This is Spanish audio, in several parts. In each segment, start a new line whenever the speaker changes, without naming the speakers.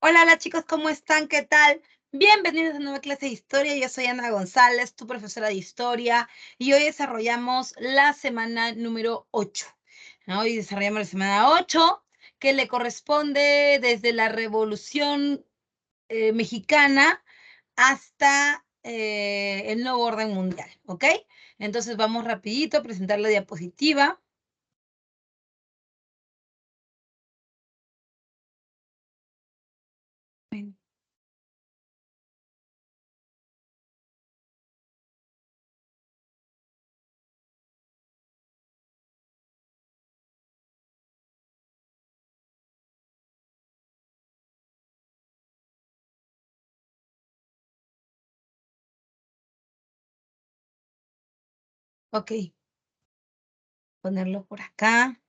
Hola chicos, ¿cómo están? ¿Qué tal? Bienvenidos a una nueva clase de historia. Yo soy Ana González, tu profesora de historia, y hoy desarrollamos la semana número 8. Hoy desarrollamos la semana 8, que le corresponde desde la Revolución Mexicana hasta el nuevo orden mundial, ¿ok? Entonces vamos rapidito a presentar la diapositiva. Ok, ponerlo por acá.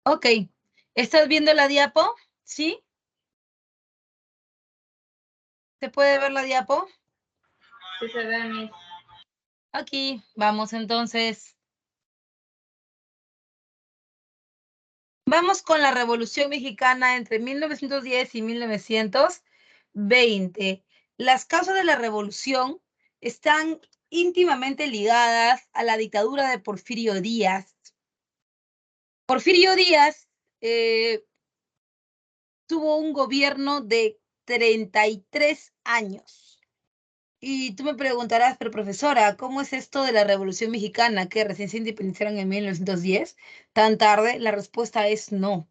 Ok, ¿estás viendo la diapo? ¿Sí? ¿Se puede ver la diapo?
Sí se ve, Miss.
Aquí, vamos entonces. Vamos con la Revolución Mexicana entre 1910 y 1920. Las causas de la revolución están íntimamente ligadas a la dictadura de Porfirio Díaz. Porfirio Díaz tuvo un gobierno de 33 años. Y tú me preguntarás, pero profesora, ¿cómo es esto de la Revolución Mexicana que recién se independizaron en 1910? ¿Tan tarde? La respuesta es no.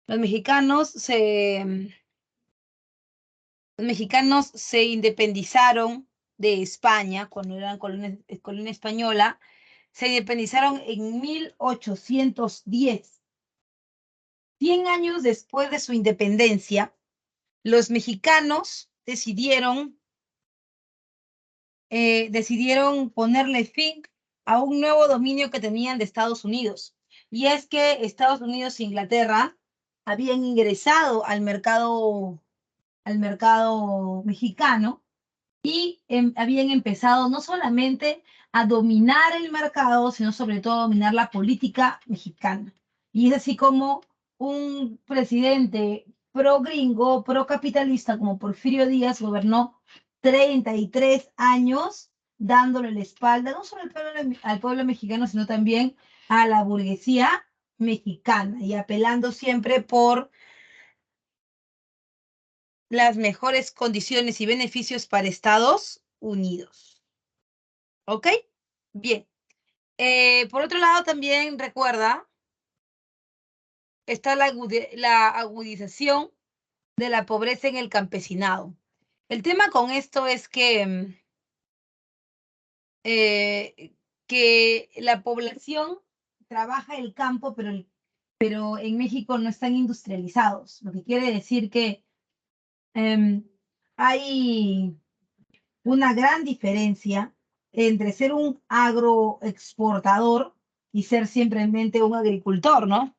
Los mexicanos se independizaron de España cuando eran colonia española. Se independizaron en 1810. 100 años después de su independencia, los mexicanos decidieron ponerle fin a un nuevo dominio que tenían de Estados Unidos. Y es que Estados Unidos e Inglaterra habían ingresado al mercado mexicano y habían empezado no solamente a dominar el mercado, sino sobre todo a dominar la política mexicana. Y es así como un presidente pro gringo, pro capitalista como Porfirio Díaz gobernó 33 años dándole la espalda no solo al pueblo mexicano, sino también a la burguesía mexicana y apelando siempre por las mejores condiciones y beneficios para Estados Unidos. ¿Ok? Bien. Por otro lado, también recuerda, está la agudización de la pobreza en el campesinado. El tema con esto es que la población trabaja el campo, pero en México no están industrializados, lo que quiere decir que hay una gran diferencia entre ser un agroexportador y ser simplemente un agricultor, ¿no?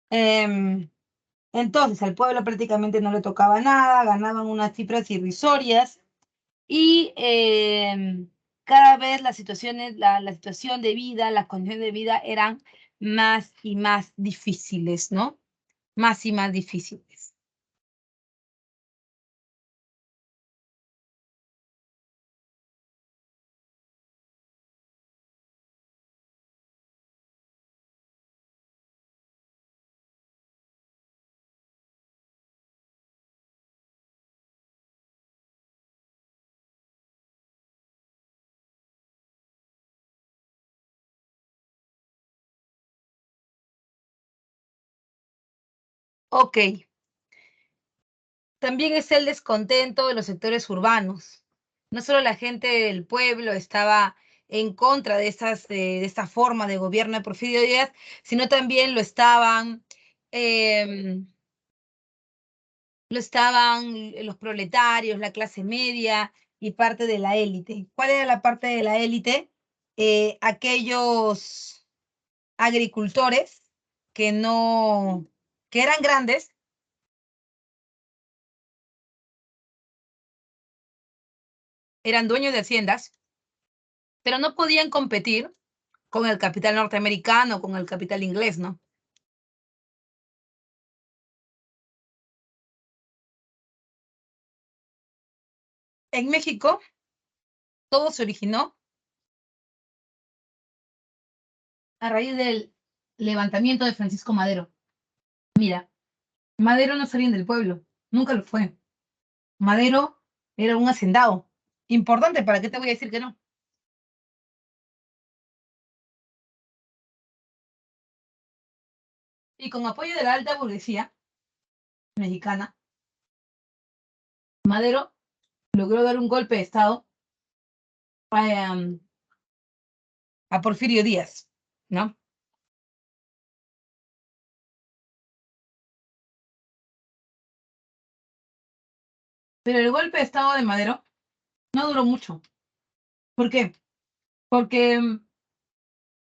Em, entonces, al pueblo prácticamente no le tocaba nada, ganaban unas cifras irrisorias y cada vez las situaciones, la situación de vida, las condiciones de vida eran más y más difíciles, ¿no? Más y más difíciles. Ok, también es el descontento de los sectores urbanos. No solo la gente del pueblo estaba en contra de esta forma de gobierno de Porfirio Díaz, sino también em, lo estaban los proletarios, la clase media y parte de la élite. ¿Cuál era la parte de la élite? Aquellos agricultores que no, que eran grandes, eran dueños de haciendas, pero no podían competir con el capital norteamericano, con el capital inglés, ¿no? En México, todo se originó a raíz del levantamiento de Francisco Madero. Mira, Madero no es alguien del pueblo, nunca lo fue. Madero era un hacendado. Importante, ¿para qué te voy a decir que no? Y con apoyo de la alta burguesía mexicana, Madero logró dar un golpe de Estado a, a Porfirio Díaz, ¿no? Pero el golpe de Estado de Madero no duró mucho. ¿Por qué? Porque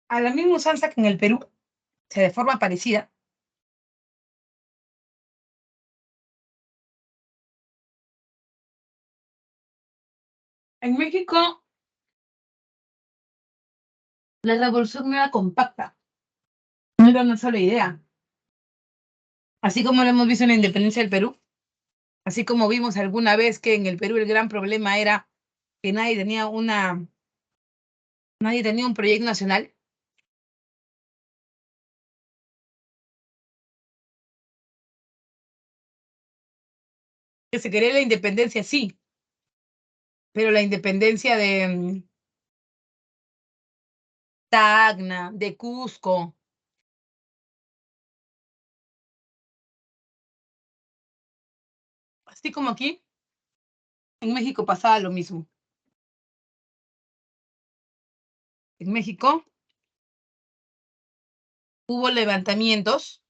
a la misma usanza que en el Perú, se de forma parecida, en México la revolución no era compacta, no era una sola idea. Así como lo hemos visto en la independencia del Perú, así como vimos alguna vez que en el Perú el gran problema era que nadie tenía un proyecto nacional, que se quería la independencia, sí, pero la independencia de Tacna, de Cusco, así como aquí, en México pasaba lo mismo. En México hubo levantamientos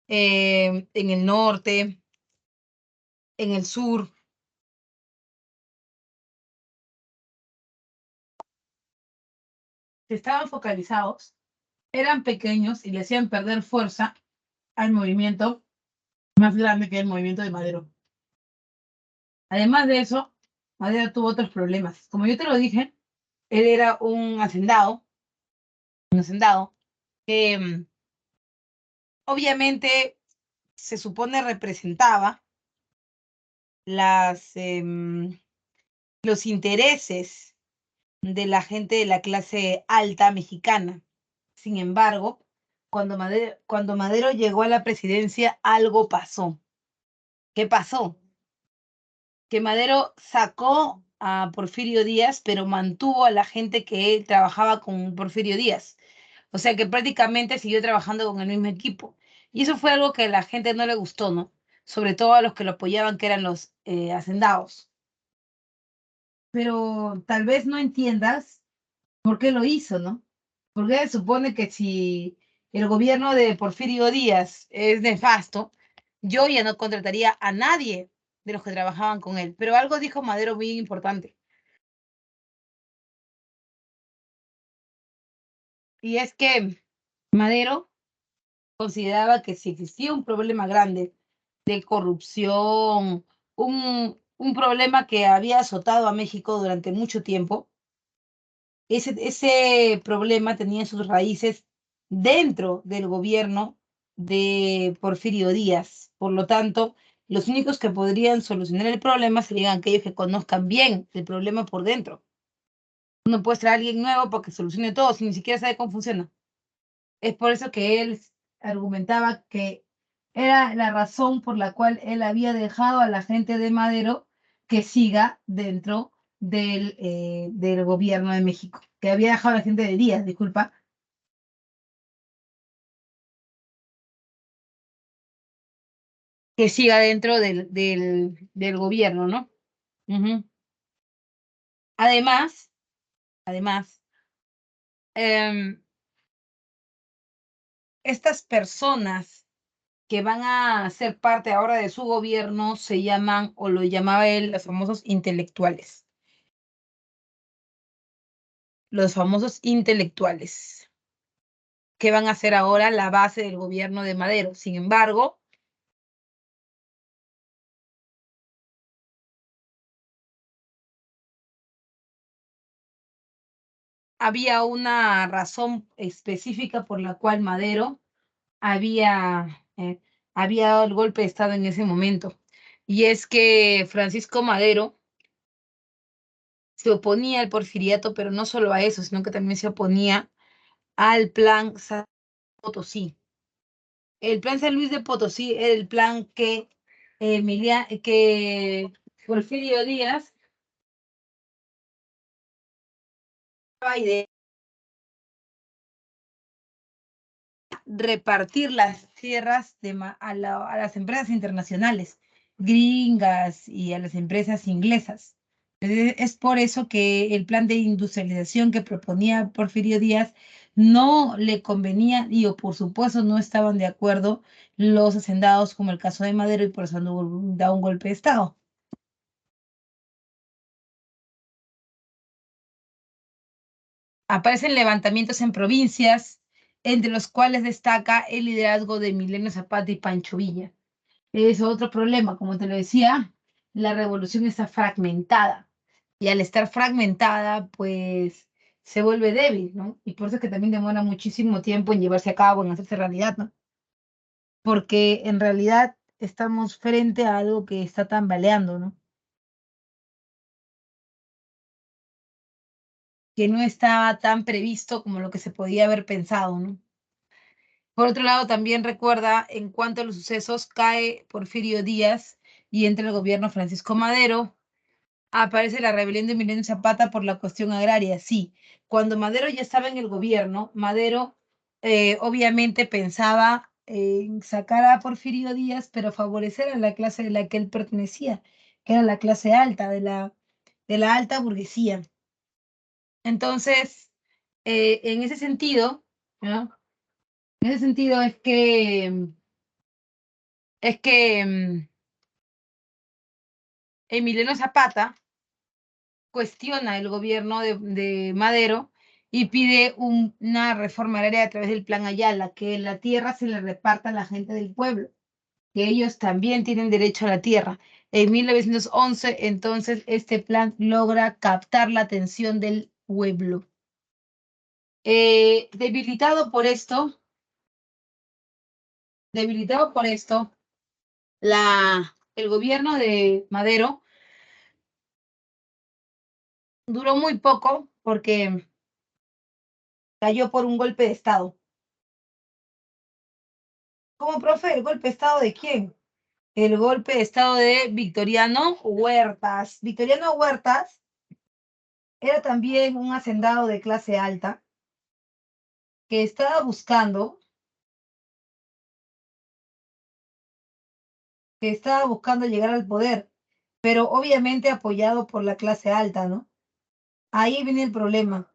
en el norte, en el sur, que estaban focalizados, eran pequeños y le hacían perder fuerza al movimiento más grande que el movimiento de Madero. Además de eso, Madero tuvo otros problemas. Como yo te lo dije, él era un hacendado que obviamente se supone representaba las, los intereses de la gente de la clase alta mexicana. Sin embargo, cuando Madero llegó a la presidencia, algo pasó. ¿Qué pasó? Que Madero sacó a Porfirio Díaz, pero mantuvo a la gente que él trabajaba con Porfirio Díaz. O sea que prácticamente siguió trabajando con el mismo equipo. Y eso fue algo que a la gente no le gustó, ¿no? Sobre todo a los que lo apoyaban, que eran los hacendados. Pero tal vez no entiendas por qué lo hizo, ¿no? Porque se supone que si el gobierno de Porfirio Díaz es nefasto, yo ya no contrataría a nadie de los que trabajaban con él. Pero algo dijo Madero muy importante, y es que Madero consideraba que si existía un problema grande de corrupción, un problema que había azotado a México durante mucho tiempo, ese problema tenía sus raíces dentro del gobierno de Porfirio Díaz. Por lo tanto, los únicos que podrían solucionar el problema serían aquellos que conozcan bien el problema por dentro. No puedes traer a alguien nuevo para que solucione todo si ni siquiera sabe cómo funciona. Es por eso que él argumentaba que era la razón por la cual él había dejado a la gente de Madero que siga dentro del gobierno de México, que había dejado a la gente de Díaz, disculpa, que siga dentro del gobierno, ¿no? Ujú. Además, además, em, estas personas que van a ser parte ahora de su gobierno se llaman, o lo llamaba él, los famosos intelectuales. Los famosos intelectuales, que van a ser ahora la base del gobierno de Madero. Sin embargo, había una razón específica por la cual Madero había dado el golpe de Estado en ese momento. Y es que Francisco Madero se oponía al porfiriato, pero no solo a eso, sino que también se oponía al plan San Potosí. El plan San Luis de Potosí era el plan que Porfirio Díaz de repartir las tierras a las empresas internacionales, gringas y a las empresas inglesas. Es por eso que el plan de industrialización que proponía Porfirio Díaz no le convenía y, o por supuesto, no estaban de acuerdo los hacendados, como el caso de Madero, y por eso da un golpe de Estado. Aparecen levantamientos en provincias, entre los cuales destaca el liderazgo de Emiliano Zapata y Pancho Villa. Es otro problema, como te lo decía, la revolución está fragmentada y al estar fragmentada, pues se vuelve débil, ¿no? Y por eso es que también demora muchísimo tiempo en llevarse a cabo, en hacerse realidad, ¿no? Porque en realidad estamos frente a algo que está tambaleando, ¿no? Que no estaba tan previsto como lo que se podía haber pensado, ¿no? Por otro lado, también recuerda, en cuanto a los sucesos, cae Porfirio Díaz y entra el gobierno Francisco Madero. Aparece la rebelión de Emiliano Zapata por la cuestión agraria, sí. Cuando Madero ya estaba en el gobierno, Madero obviamente pensaba en sacar a Porfirio Díaz, pero favorecer a la clase de la que él pertenecía, que era la clase alta, de la alta burguesía. Entonces, en ese sentido, ¿no? En ese sentido es que Emiliano Zapata cuestiona el gobierno de Madero y pide una reforma agraria a través del Plan Ayala, que la tierra se le reparta a la gente del pueblo, que ellos también tienen derecho a la tierra. En 1911, entonces, este plan logra captar la atención del pueblo. Debilitado por esto, el gobierno de Madero duró muy poco porque cayó por un golpe de Estado. ¿Cómo, profe? ¿El golpe de Estado de quién? El golpe de Estado de Victoriano Huertas. Victoriano Huertas era también un hacendado de clase alta que estaba buscando llegar al poder, pero obviamente apoyado por la clase alta, ¿no? Ahí viene el problema.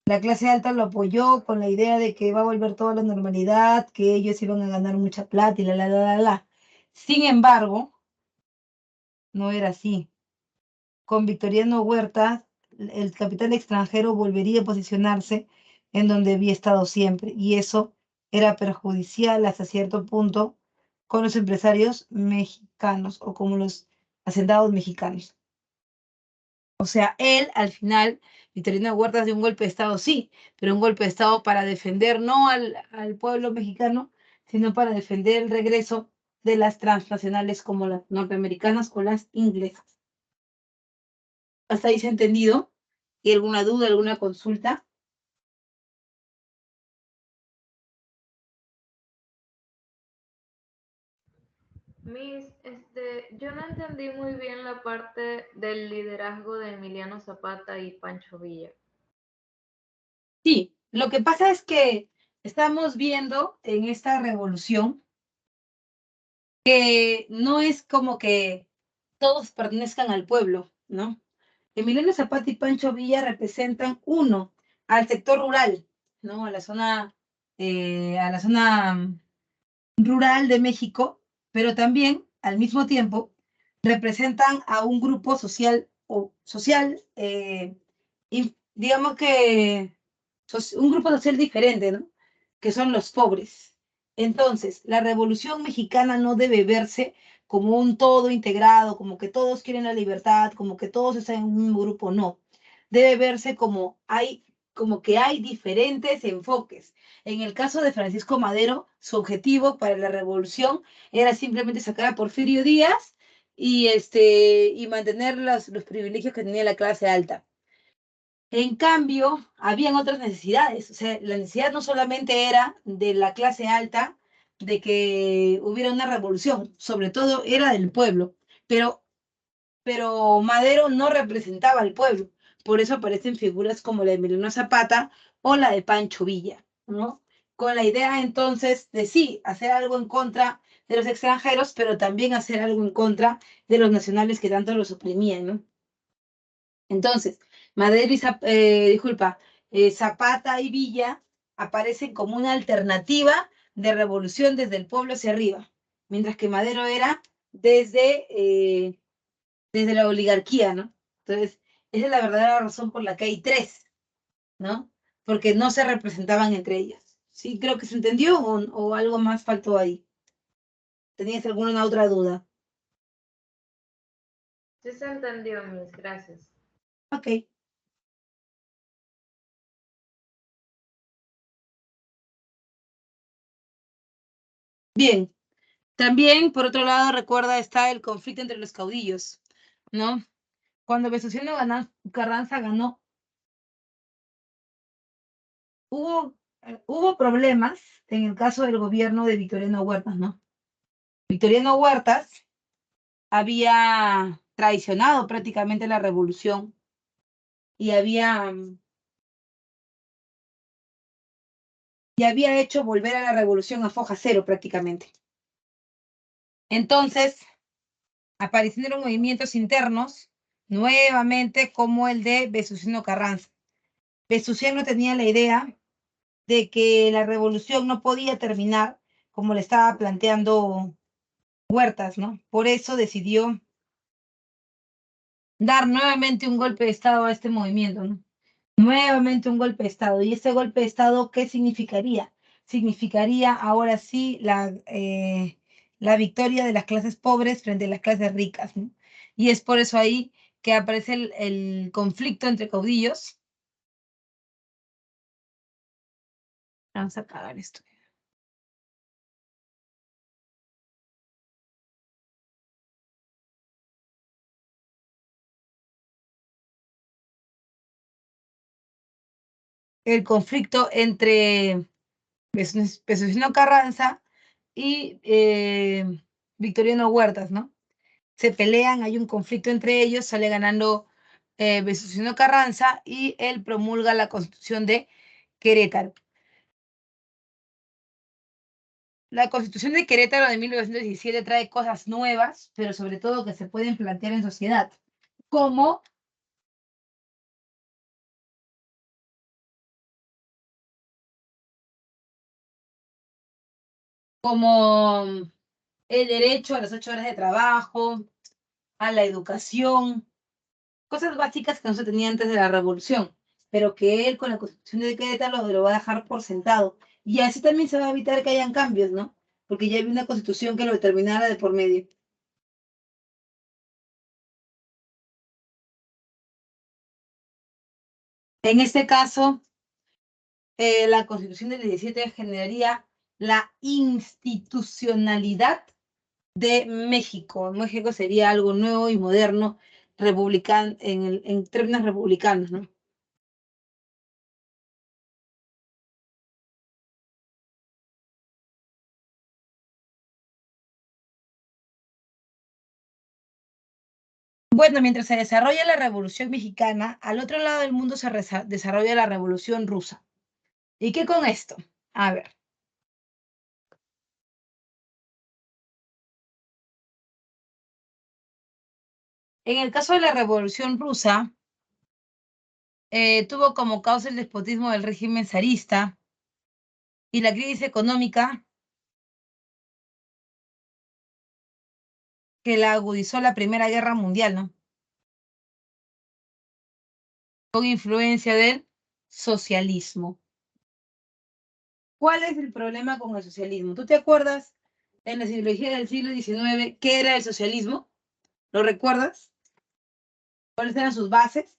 La clase alta lo apoyó con la idea de que va a volver toda la normalidad, que ellos iban a ganar mucha plata y la. Sin embargo, no era así. Con Victoriano Huerta, el capital extranjero volvería a posicionarse en donde había estado siempre, y eso era perjudicial hasta cierto punto con los empresarios mexicanos o como los hacendados mexicanos. O sea, él al final, Victoriano Huerta dio un golpe de Estado, sí, pero un golpe de Estado para defender no al pueblo mexicano, sino para defender el regreso de las transnacionales como las norteamericanas o las inglesas. ¿Hasta ahí se ha entendido? ¿Y alguna duda, alguna consulta?
Yo no entendí muy bien la parte del liderazgo de Emiliano Zapata y Pancho Villa.
Sí, lo que pasa es que estamos viendo en esta revolución que no es como que todos pertenezcan al pueblo, ¿no? Emiliano Zapata y Pancho Villa representan uno al sector rural, ¿no? A la zona rural de México, pero también al mismo tiempo representan a un grupo social, y digamos que un grupo social diferente, ¿no? Que son los pobres. Entonces, la Revolución Mexicana no debe verse como un todo integrado, como que todos quieren la libertad, como que todos están en un mismo grupo, no. Debe verse como hay como que hay diferentes enfoques. En el caso de Francisco Madero, su objetivo para la revolución era simplemente sacar a Porfirio Díaz y mantener los privilegios que tenía la clase alta. En cambio, habían otras necesidades. O sea, la necesidad no solamente era de la clase alta de que hubiera una revolución, sobre todo era del pueblo, pero, pero Madero no representaba al pueblo. Por eso aparecen figuras como la de Emiliano Zapata o la de Pancho Villa, ¿no? Con la idea entonces de sí, hacer algo en contra de los extranjeros, pero también hacer algo en contra de los nacionales que tanto los oprimían, ¿no? Entonces, Madero y Zapata y Villa aparecen como una alternativa de revolución desde el pueblo hacia arriba, mientras que Madero era desde la oligarquía, ¿no? Entonces, esa es la verdadera razón por la que hay tres, ¿no? Porque no se representaban entre ellas. Sí, creo que se entendió o algo más faltó ahí. ¿Tenías alguna otra duda?
Sí se entendió, Miss, gracias.
Ok, bien. También, por otro lado, recuerda, está el conflicto entre los caudillos, ¿no? Cuando Carranza ganó, hubo problemas en el caso del gobierno de Victoriano Huertas, ¿no? Victoriano Huertas había traicionado prácticamente la revolución y había hecho volver a la revolución a foja cero prácticamente. Entonces, aparecieron movimientos internos nuevamente como el de Vesustiano Carranza. Vesustiano tenía la idea de que la revolución no podía terminar como le estaba planteando Huertas, ¿no? Por eso decidió dar nuevamente un golpe de Estado a este movimiento, ¿no? Nuevamente un golpe de Estado. ¿Y ese golpe de Estado qué significaría? Significaría ahora sí la victoria de las clases pobres frente a las clases ricas, ¿no? Y es por eso ahí que aparece el conflicto entre caudillos. Vamos a acabar esto. El conflicto entre Vesustiano Carranza y Victoriano Huertas, ¿no? Se pelean, hay un conflicto entre ellos, sale ganando Vesustiano Carranza y él promulga la Constitución de Querétaro. La Constitución de Querétaro de 1917 trae cosas nuevas, pero sobre todo que se pueden plantear en sociedad, como, como el derecho a las 8 horas de trabajo, a la educación, cosas básicas que no se tenían antes de la revolución, pero que él con la Constitución de Querétaro lo va a dejar por sentado. Y así también se va a evitar que hayan cambios, ¿no? Porque ya había una Constitución que lo determinara de por medio. En este caso, la Constitución del 17 generaría la institucionalidad de México. México sería algo nuevo y moderno en términos republicanos, ¿no? Bueno, mientras se desarrolla la Revolución Mexicana, al otro lado del mundo se desarrolla la Revolución Rusa. ¿Y qué con esto? A ver, en el caso de la Revolución Rusa, tuvo como causa el despotismo del régimen zarista y la crisis económica que la agudizó la Primera Guerra Mundial, ¿no? Con influencia del socialismo. ¿Cuál es el problema con el socialismo? ¿Tú te acuerdas en la ideología del siglo XIX qué era el socialismo? ¿Lo recuerdas? ¿Cuáles eran sus bases?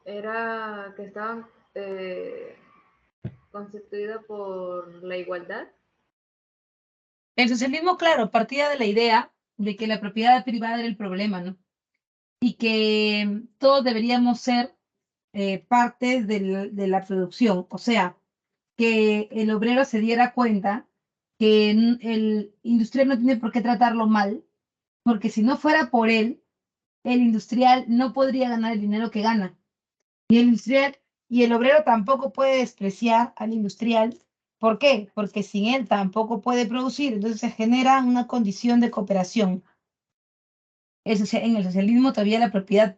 era que estaban constituida por la igualdad.
El socialismo, claro, partía de la idea de que la propiedad privada era el problema, ¿no? Y que todos deberíamos ser partes de la producción. O sea, que el obrero se diera cuenta que el industrial no tiene por qué tratarlo mal, porque si no fuera por él, el industrial no podría ganar el dinero que gana. Y el industrial y el obrero tampoco puede despreciar al industrial. ¿Por qué? Porque sin él tampoco puede producir. Entonces se genera una condición de cooperación. En el socialismo todavía la propiedad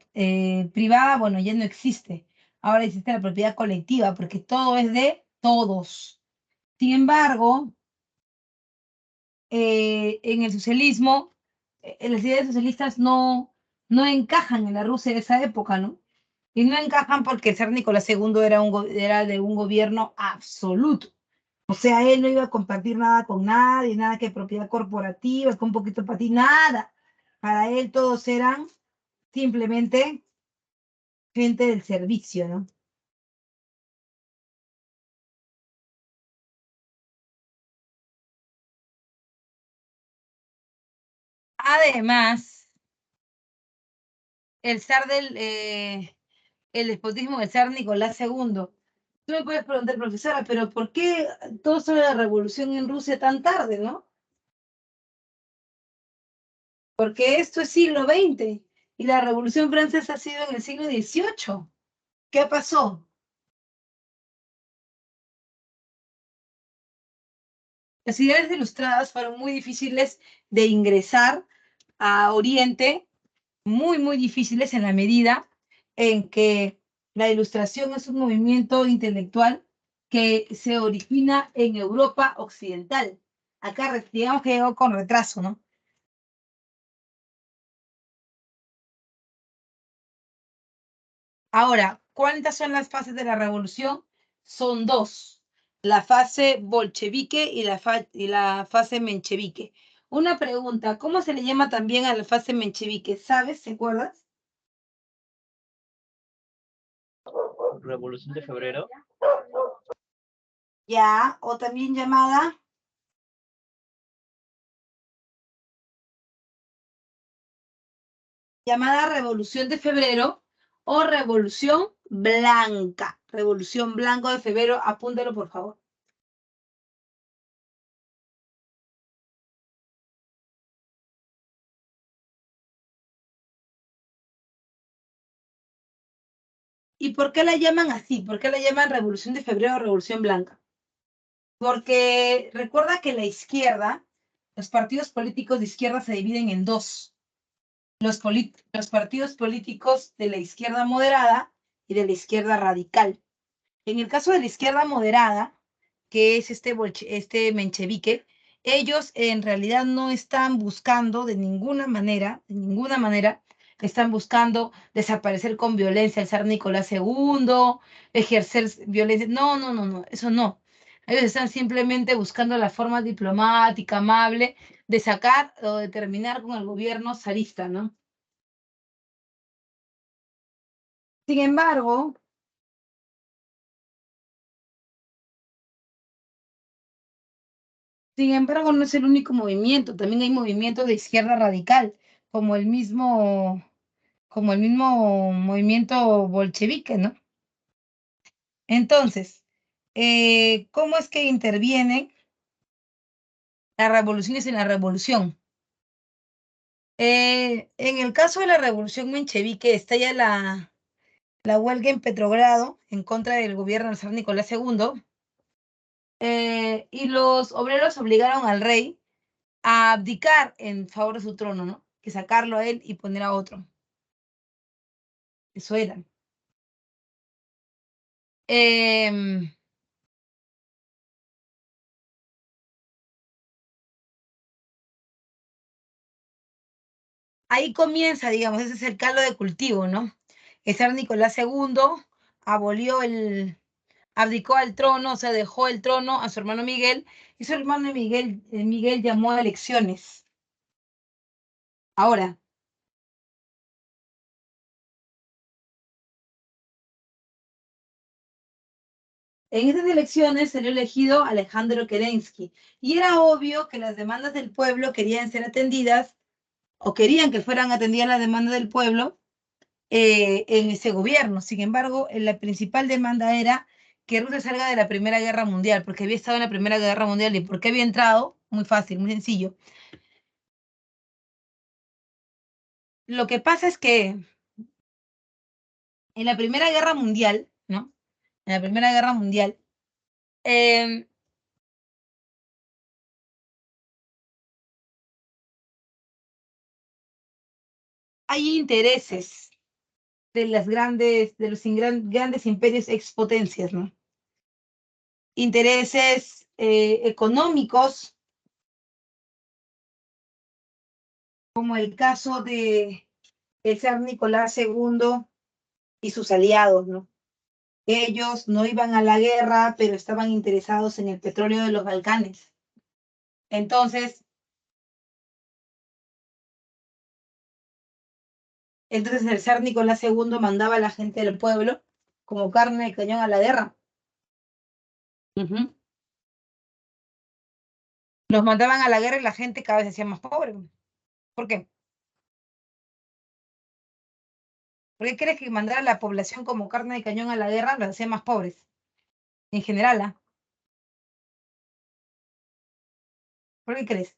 privada, bueno, ya no existe. Ahora existe la propiedad colectiva, porque todo es de todos. Sin embargo, en el socialismo, las ideas socialistas no encajan en la Rusia de esa época, ¿no? Y no encajan porque el zar Nicolás II era de un gobierno absoluto. O sea, él no iba a compartir nada con nadie, nada que propiedad corporativa, que un poquito para ti, nada. Para él todos eran simplemente gente del servicio, ¿no? Además, el zar el despotismo del zar Nicolás II. Tú me puedes preguntar, profesora, pero ¿por qué todo sobre la revolución en Rusia tan tarde, no? Porque esto es siglo XX y la revolución francesa ha sido en el siglo XVIII. ¿Qué pasó? Las ideas ilustradas fueron muy difíciles de ingresar a Oriente, muy difíciles en la medida en que la ilustración es un movimiento intelectual que se origina en Europa occidental. Acá digamos que llegó con retraso, ¿no? Ahora, ¿cuántas son las fases de la revolución? Son dos, la fase bolchevique y la fase menchevique. Una pregunta, ¿cómo se le llama también a la fase menchevique? ¿Sabes? ¿Se acuerdas?
Revolución de Febrero.
Ya, o también llamada Revolución de Febrero o Revolución Blanca. Revolución Blanco de Febrero, apúntelo por favor. ¿Y por qué la llaman así? ¿Por qué la llaman Revolución de Febrero o Revolución Blanca? Porque recuerda que la izquierda, los partidos políticos de izquierda se dividen en dos. Los partidos políticos de la izquierda moderada y de la izquierda radical. En el caso de la izquierda moderada, que es este menchevique, ellos en realidad no están buscando de ninguna manera, están buscando desaparecer con violencia al zar Nicolás II, ejercer violencia. No, eso no. Ellos están simplemente buscando la forma diplomática, amable, de sacar o de terminar con el gobierno zarista, ¿no? Sin embargo, no es el único movimiento, también hay movimientos de izquierda radical, como como el mismo movimiento bolchevique, ¿no? Entonces, ¿cómo es que intervienen las revoluciones en la revolución? En el caso de la revolución menchevique, estalla la huelga en Petrogrado en contra del gobierno del zar Nicolás II, y los obreros obligaron al rey a abdicar en favor de su trono, ¿no? Que sacarlo a él y poner a otro. Eso era. Eh, Ahí comienza, digamos, ese es el caldo de cultivo, ¿no? El zar Nicolás II abolió abdicó al trono, o sea, dejó el trono a su hermano Miguel, y su hermano Miguel llamó a elecciones. Ahora, En estas elecciones salió elegido Alejandro Kerensky y era obvio que las demandas del pueblo querían ser atendidas o querían que fueran atendidas las demandas del pueblo en ese gobierno. Sin embargo, la principal demanda era que Rusia salga de la Primera Guerra Mundial, porque había estado en la Primera Guerra Mundial. ¿Y por qué había entrado? Muy fácil, muy sencillo. Lo que pasa es que en la Primera Guerra Mundial, ¿no? En la Primera Guerra Mundial, eh, hay intereses de las grandes, de los grandes imperios expotencias, ¿no? Intereses económicos, como el caso de el zar Nicolás II y sus aliados, ¿no? Ellos no iban a la guerra, pero estaban interesados en el petróleo de los Balcanes. Entonces, el zar Nicolás II mandaba a la gente del pueblo como carne de cañón a la guerra. Ujú. Los mandaban a la guerra y la gente cada vez se hacía más pobre. ¿Por qué? ¿Por qué crees que mandar a la población como carne de cañón a la guerra los hacía más pobres? En general, ¿ah? ¿Por qué crees?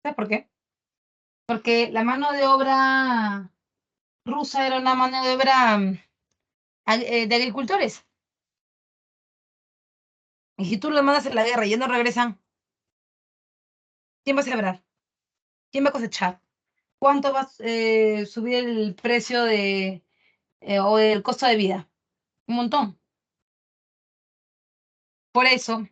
¿Sabes por qué? Porque la mano de obra rusa era una mano de obra de agricultores. Y si tú los mandas a la guerra y ya no regresan, ¿quién va a sembrar? ¿Quién va a cosechar? ¿Cuánto va a subir el precio o el costo de vida? Un montón. Por eso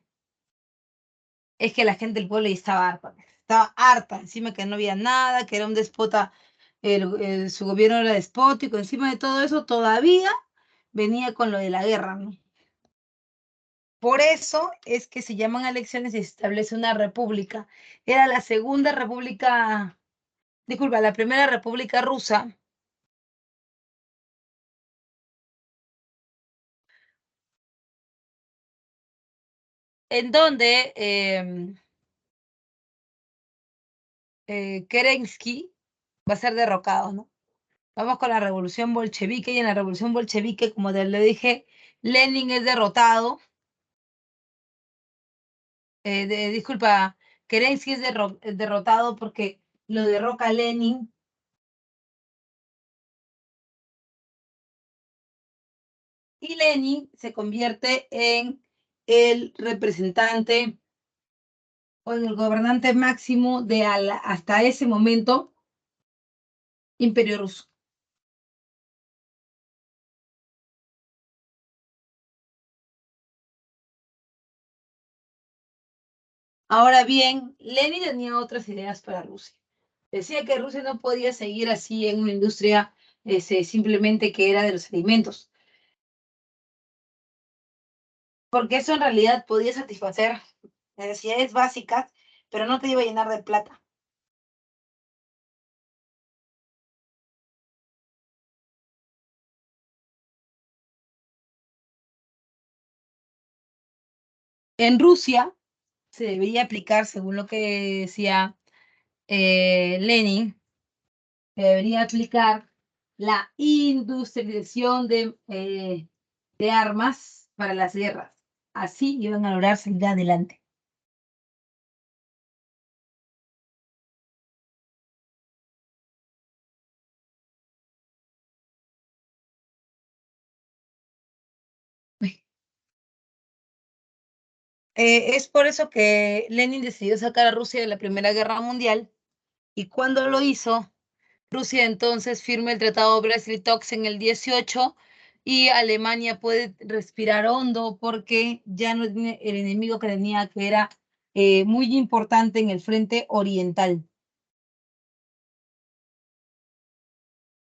es que la gente del pueblo ya estaba harta. Estaba harta, encima que no había nada, que era un déspota, su gobierno era despótico, encima de todo eso todavía venía con lo de la guerra, ¿no? Por eso es que se llaman elecciones y se establece una república. Era la segunda república, disculpa, la primera república rusa, en donde Kerensky va a ser derrocado, ¿no? Vamos con la revolución bolchevique y en la revolución bolchevique, como te lo dije, Lenin es derrotado, disculpa, Kerensky es derrotado porque lo derroca Lenin y Lenin se convierte en el representante o en el gobernante máximo de hasta ese momento Imperio Ruso. Ahora bien, Lenin tenía otras ideas para Rusia. Decía que Rusia no podía seguir así en una industria simplemente que era de los alimentos, porque eso en realidad podía satisfacer necesidades básicas, pero no te iba a llenar de plata. En Rusia se debería aplicar, según lo que decía Lenin, se debería aplicar la industrialización de armas para las guerras. Así iban a lograr salir adelante. Es por eso que Lenin decidió sacar a Rusia de la Primera Guerra Mundial y cuando lo hizo, Rusia entonces firma el Tratado Brest-Litovsk en el 18 y Alemania puede respirar hondo porque ya no tiene el enemigo que tenía, que era muy importante en el frente oriental.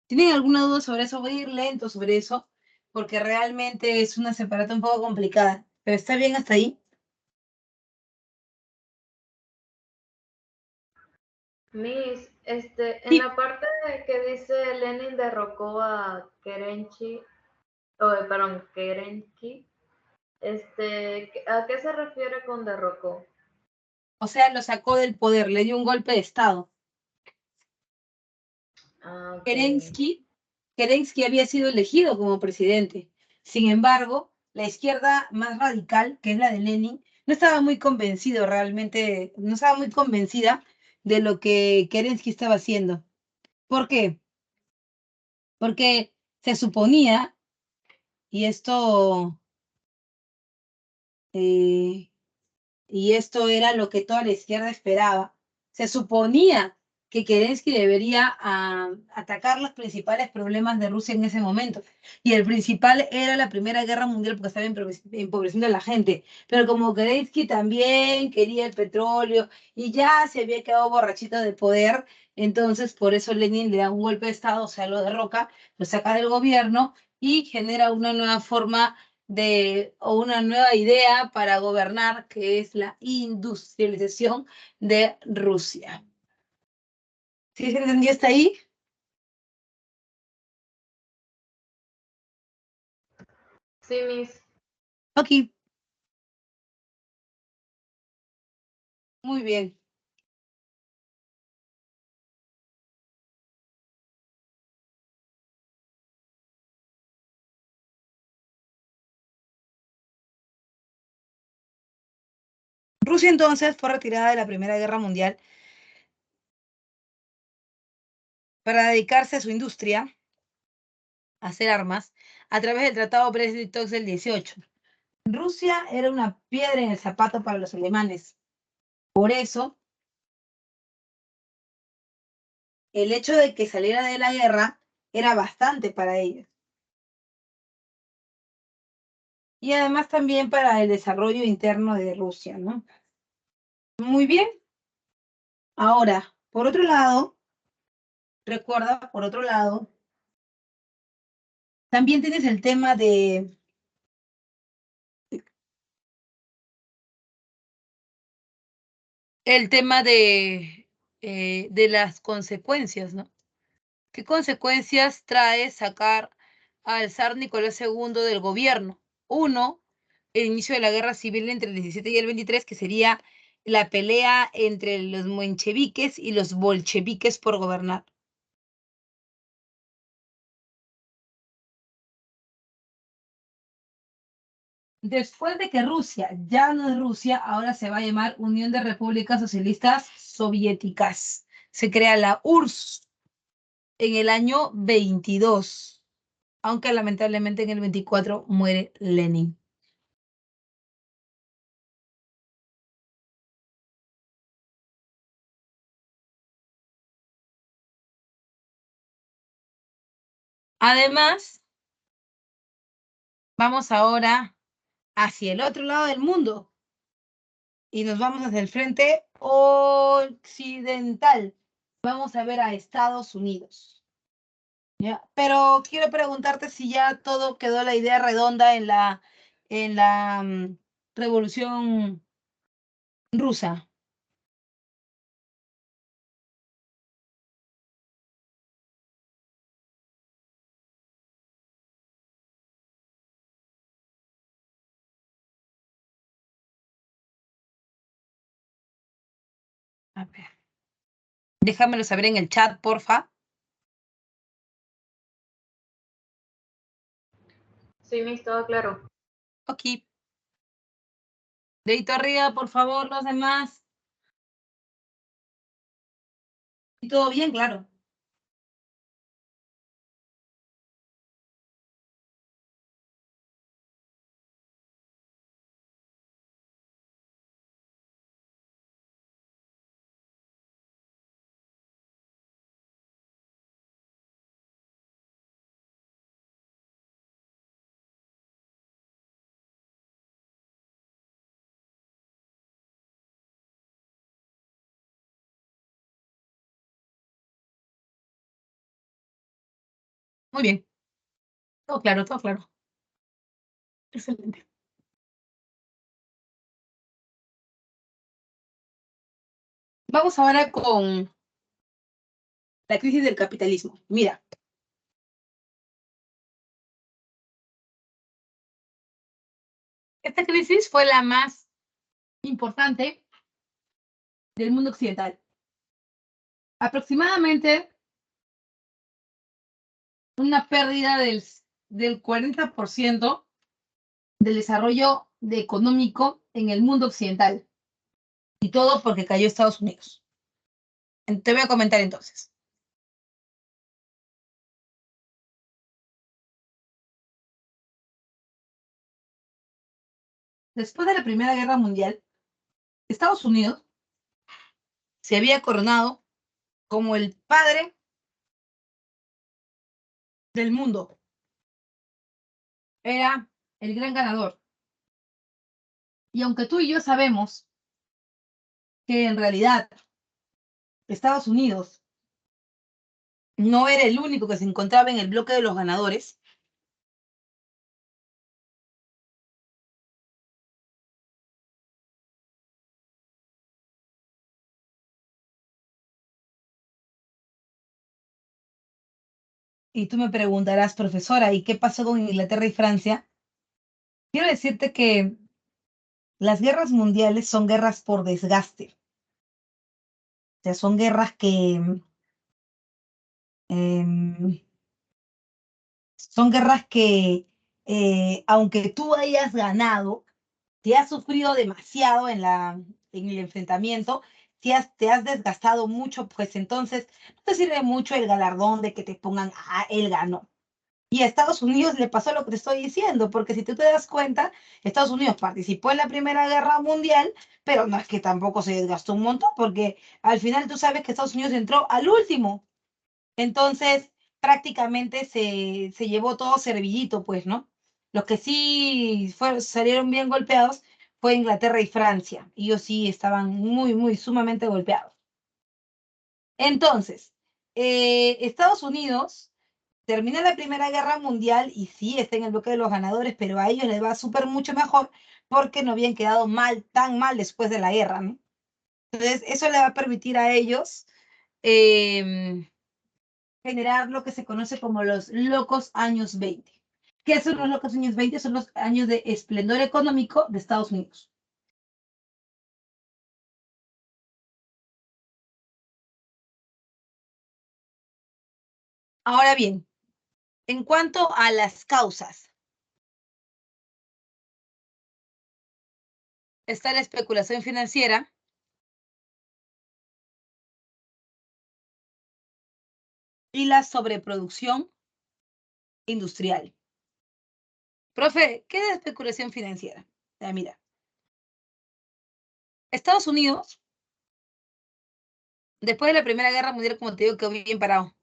¿Tienen alguna duda sobre eso? Voy a ir lento sobre eso porque realmente es una separata un poco complicada, pero está bien hasta ahí.
En
Sí,
la parte que dice Lenin derrocó a Kerensky, perdón, Kerensky, ¿a qué se refiere con derrocó?
o sea, lo sacó del poder, le dio un golpe de Estado.
Ah, ok.
Kerensky, Kerensky había sido elegido como presidente. Sin embargo, la izquierda más radical, que es la de Lenin, no estaba muy convencido realmente, no estaba muy convencida de lo que Kerensky estaba haciendo. ¿Por qué? Porque se suponía, y eh, esto era lo que toda la izquierda esperaba. Se suponía que Kerensky debería atacar los principales problemas de Rusia en ese momento. Y el principal era la Primera Guerra Mundial porque estaba empobreciendo a la gente. Pero como Kerensky también quería el petróleo y ya se había quedado borrachito de poder, entonces por eso Lenin le da un golpe de Estado, o sea, lo derroca, lo saca del gobierno y genera una nueva forma o una nueva idea para gobernar, que es la industrialización de Rusia. ¿Sí se entendió hasta ahí?
Sí, Miss.
Ok, muy bien. Rusia entonces fue retirada de la Primera Guerra Mundial para dedicarse a su industria, a hacer armas, a través del Tratado Brest-Litovsk del 18. Rusia era una piedra en el zapato para los alemanes. Por eso, el hecho de que saliera de la guerra era bastante para ellos. Y además también para el desarrollo interno de Rusia, ¿no? Muy bien. Ahora, por otro lado, recuerda, por otro lado, también tienes el tema de las consecuencias, ¿no? ¿Qué consecuencias trae sacar al zar Nicolás II del gobierno? Uno, el inicio de la guerra civil entre el 17 y el 23, que sería la pelea entre los mencheviques y los bolcheviques por gobernar. Después de que Rusia ya no es Rusia, ahora se va a llamar Unión de Repúblicas Socialistas Soviéticas. Se crea la URSS en el año 22, aunque lamentablemente en el 24 muere Lenin. Además, vamos ahora hacia el otro lado del mundo y nos vamos hacia el frente occidental. Vamos a ver a Estados Unidos. ¿Ya? Pero quiero preguntarte si ya todo quedó la idea redonda en la Revolución Rusa. A ver, déjamelo saber en el chat, porfa.
Sí, Miss, todo claro.
Ok. Dedito arriba, por favor, los demás. Y todo bien, claro. Muy bien. Todo claro, todo claro. Excelente. Vamos ahora con la crisis del capitalismo. Mira. Esta crisis fue la más importante del mundo occidental. Aproximadamente una pérdida del 40% del desarrollo económico en el mundo occidental. Y todo porque cayó Estados Unidos. Te voy a comentar entonces. Después de la Primera Guerra Mundial, Estados Unidos se había coronado como el padre del mundo. Era el gran ganador. Y aunque tú y yo sabemos que en realidad Estados Unidos no era el único que se encontraba en el bloque de los ganadores, y tú me preguntarás, profesora, ¿y qué pasó con Inglaterra y Francia? Quiero decirte que las guerras mundiales son guerras por desgaste. O sea, son guerras em, aunque tú hayas ganado, te has sufrido demasiado en el enfrentamiento, te has desgastado mucho, pues entonces no te sirve mucho el galardón de que te pongan, él ganó. Y a Estados Unidos le pasó lo que te estoy diciendo, porque si tú te das cuenta, Estados Unidos participó en la Primera Guerra Mundial, pero no es que tampoco se desgastó un montón, porque al final tú sabes que Estados Unidos entró al último. Entonces, prácticamente se llevó todo servillito, pues, ¿no? Los que sí salieron bien golpeados fue Inglaterra y Francia. Ellos sí estaban muy, muy, sumamente golpeados. Entonces, Estados Unidos termina la Primera Guerra Mundial y sí está en el bloque de los ganadores, pero a ellos les va súper mucho mejor porque no habían quedado mal, tan mal después de la guerra, ¿no? Entonces, eso le va a permitir a ellos generar lo que se conoce como los locos años 20. ¿Qué son los locos años 20? Son los años de esplendor económico de Estados Unidos. Ahora bien, en cuanto a las causas, está la especulación financiera, y la sobreproducción industrial. Profe, ¿qué es especulación financiera? Mira, Estados Unidos, después de la Primera Guerra Mundial, como te digo, quedó bien parado.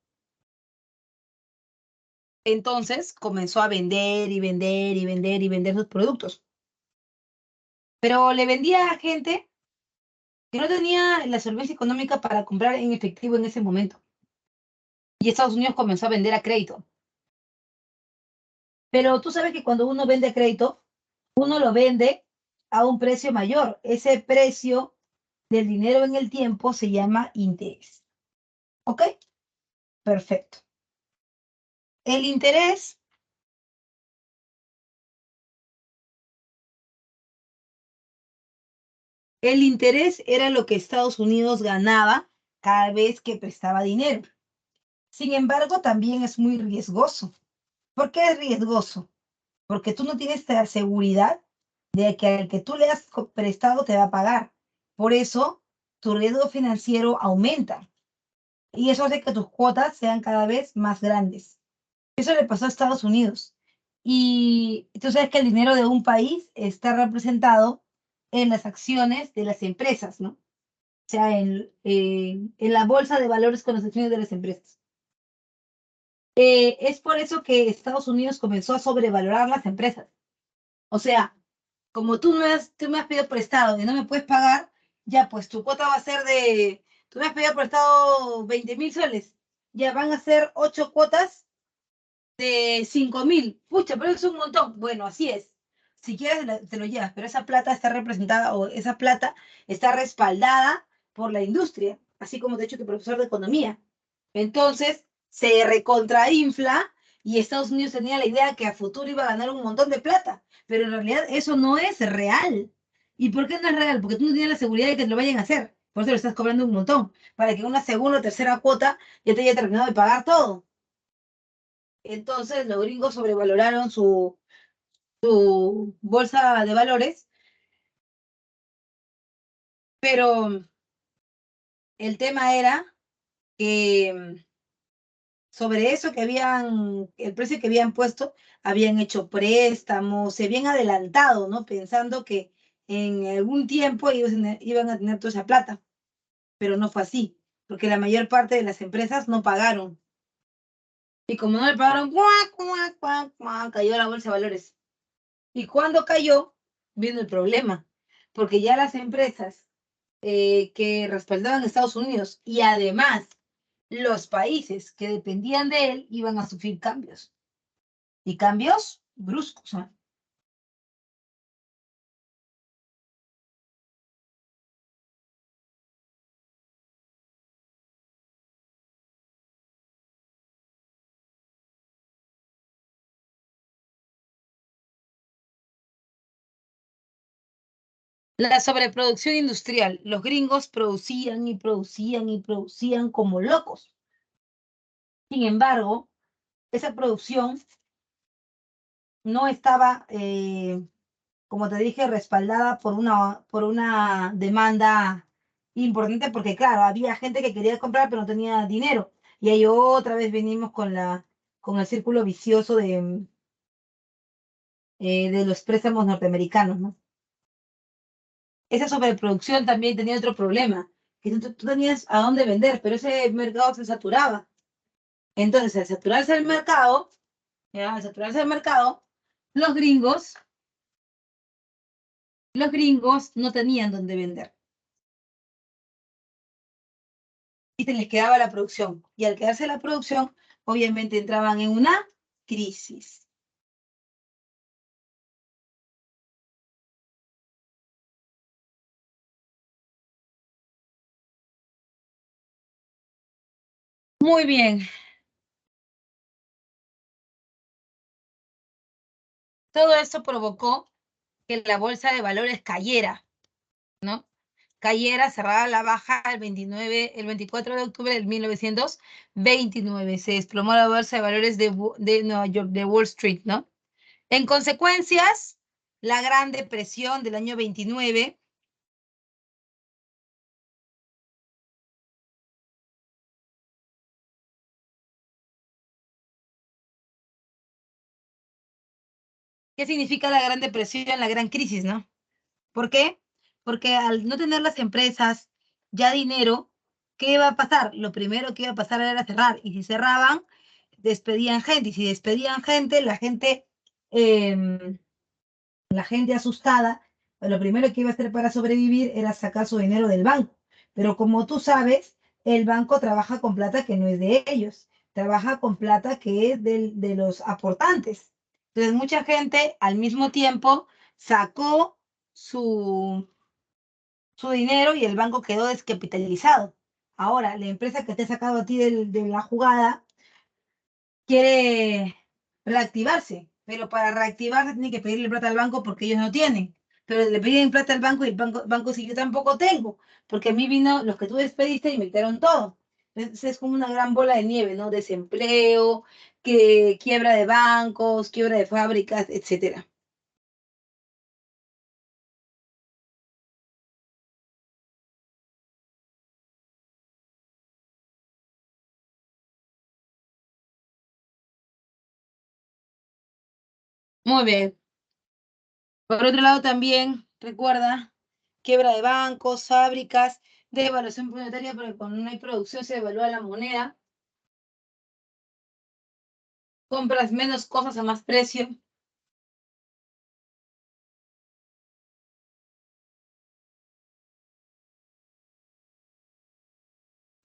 Entonces comenzó a vender y vender y vender y vender sus productos. Pero le vendía a gente que no tenía la solvencia económica para comprar en efectivo en ese momento. Y Estados Unidos comenzó a vender a crédito. Pero tú sabes que cuando uno vende a crédito, uno lo vende a un precio mayor. Ese precio del dinero en el tiempo se llama interés. ¿Ok? Perfecto. El interés era lo que Estados Unidos ganaba cada vez que prestaba dinero. Sin embargo, también es muy riesgoso. ¿Por qué es riesgoso? Porque tú no tienes la seguridad de que al que tú le has prestado te va a pagar. Por eso, tu riesgo financiero aumenta y eso hace que tus cuotas sean cada vez más grandes. Eso le pasó a Estados Unidos. Y tú sabes que el dinero de un país está representado en las acciones de las empresas, ¿no? O sea, en la bolsa de valores con las acciones de las empresas. Es por eso que Estados Unidos comenzó a sobrevalorar las empresas. O sea, como tú me has pedido prestado y no me puedes pagar, ya pues tu cuota va a ser tú me has pedido prestado 20.000 soles, ya van a ser 8 cuotas de 5.000. Pucha, pero es un montón. Bueno, así es. Si quieres, te lo llevas, pero esa plata está representada o esa plata está respaldada por la industria, así como te he dicho tu profesor de economía. Entonces, se recontrainfla y Estados Unidos tenía la idea que a futuro iba a ganar un montón de plata, pero en realidad eso no es real. ¿Y por qué no es real? Porque tú no tienes la seguridad de que te lo vayan a hacer. Por eso lo estás cobrando un montón, para que una segunda o tercera cuota ya te haya terminado de pagar todo. Entonces, los gringos sobrevaloraron su bolsa de valores, pero el tema era que sobre eso que habían, el precio que habían puesto, habían hecho préstamos, se habían adelantado, ¿no? Pensando que en algún tiempo ellos iban a tener toda esa plata, pero no fue así, porque la mayor parte de las empresas no pagaron. Y como no le pagaron, ¡cuac, cuac, cuac, cuac! Cayó la bolsa de valores. Y cuando cayó, vino el problema, porque ya las empresas que respaldaban a Estados Unidos y además los países que dependían de él iban a sufrir cambios. Y cambios bruscos. ¿No? La sobreproducción industrial. Los gringos producían y producían y producían como locos. Sin embargo, esa producción no estaba, como te dije, respaldada por una demanda importante, porque claro, había gente que quería comprar pero no tenía dinero. Y ahí otra vez venimos con el círculo vicioso de los préstamos norteamericanos, ¿no? Esa sobreproducción también tenía otro problema, que tú tenías a dónde vender, pero ese mercado se saturaba. Entonces, al saturarse el mercado, ¿ya? Al saturarse el mercado, los gringos, los gringos no tenían dónde vender. Y se les quedaba la producción. Y al quedarse la producción, obviamente entraban en una crisis. Muy bien. Todo esto provocó que la bolsa de valores cayera, ¿no? Cayera, cerrada a la baja el 24 de octubre de 1929. Se desplomó la bolsa de valores de Nueva York, de Wall Street, ¿no? En consecuencias, la Gran Depresión del año 29. ¿Qué significa la Gran Depresión? La gran crisis, ¿no? ¿Por qué? Porque al no tener las empresas ya dinero, ¿qué iba a pasar? Lo primero que iba a pasar era cerrar. Y si cerraban, despedían gente. Y si despedían gente, la gente asustada, lo primero que iba a hacer para sobrevivir era sacar su dinero del banco. Pero como tú sabes, el banco trabaja con plata que no es de ellos, trabaja con plata que es de los aportantes. Entonces, mucha gente al mismo tiempo sacó su dinero y el banco quedó descapitalizado. Ahora, la empresa que te ha sacado a ti de la jugada quiere reactivarse, pero para reactivarse tiene que pedirle plata al banco porque ellos no tienen. Pero le piden plata al banco y el banco sí, yo tampoco tengo, porque a mí vino los que tú despediste y me quitaron todo. Entonces es como una gran bola de nieve, ¿no? Desempleo, que quiebra de bancos, quiebra de fábricas, etcétera. Muy bien. Por otro lado, también recuerda quiebra de bancos, fábricas, devaluación monetaria, porque cuando no hay producción se devalúa la moneda, compras menos cosas a más precio.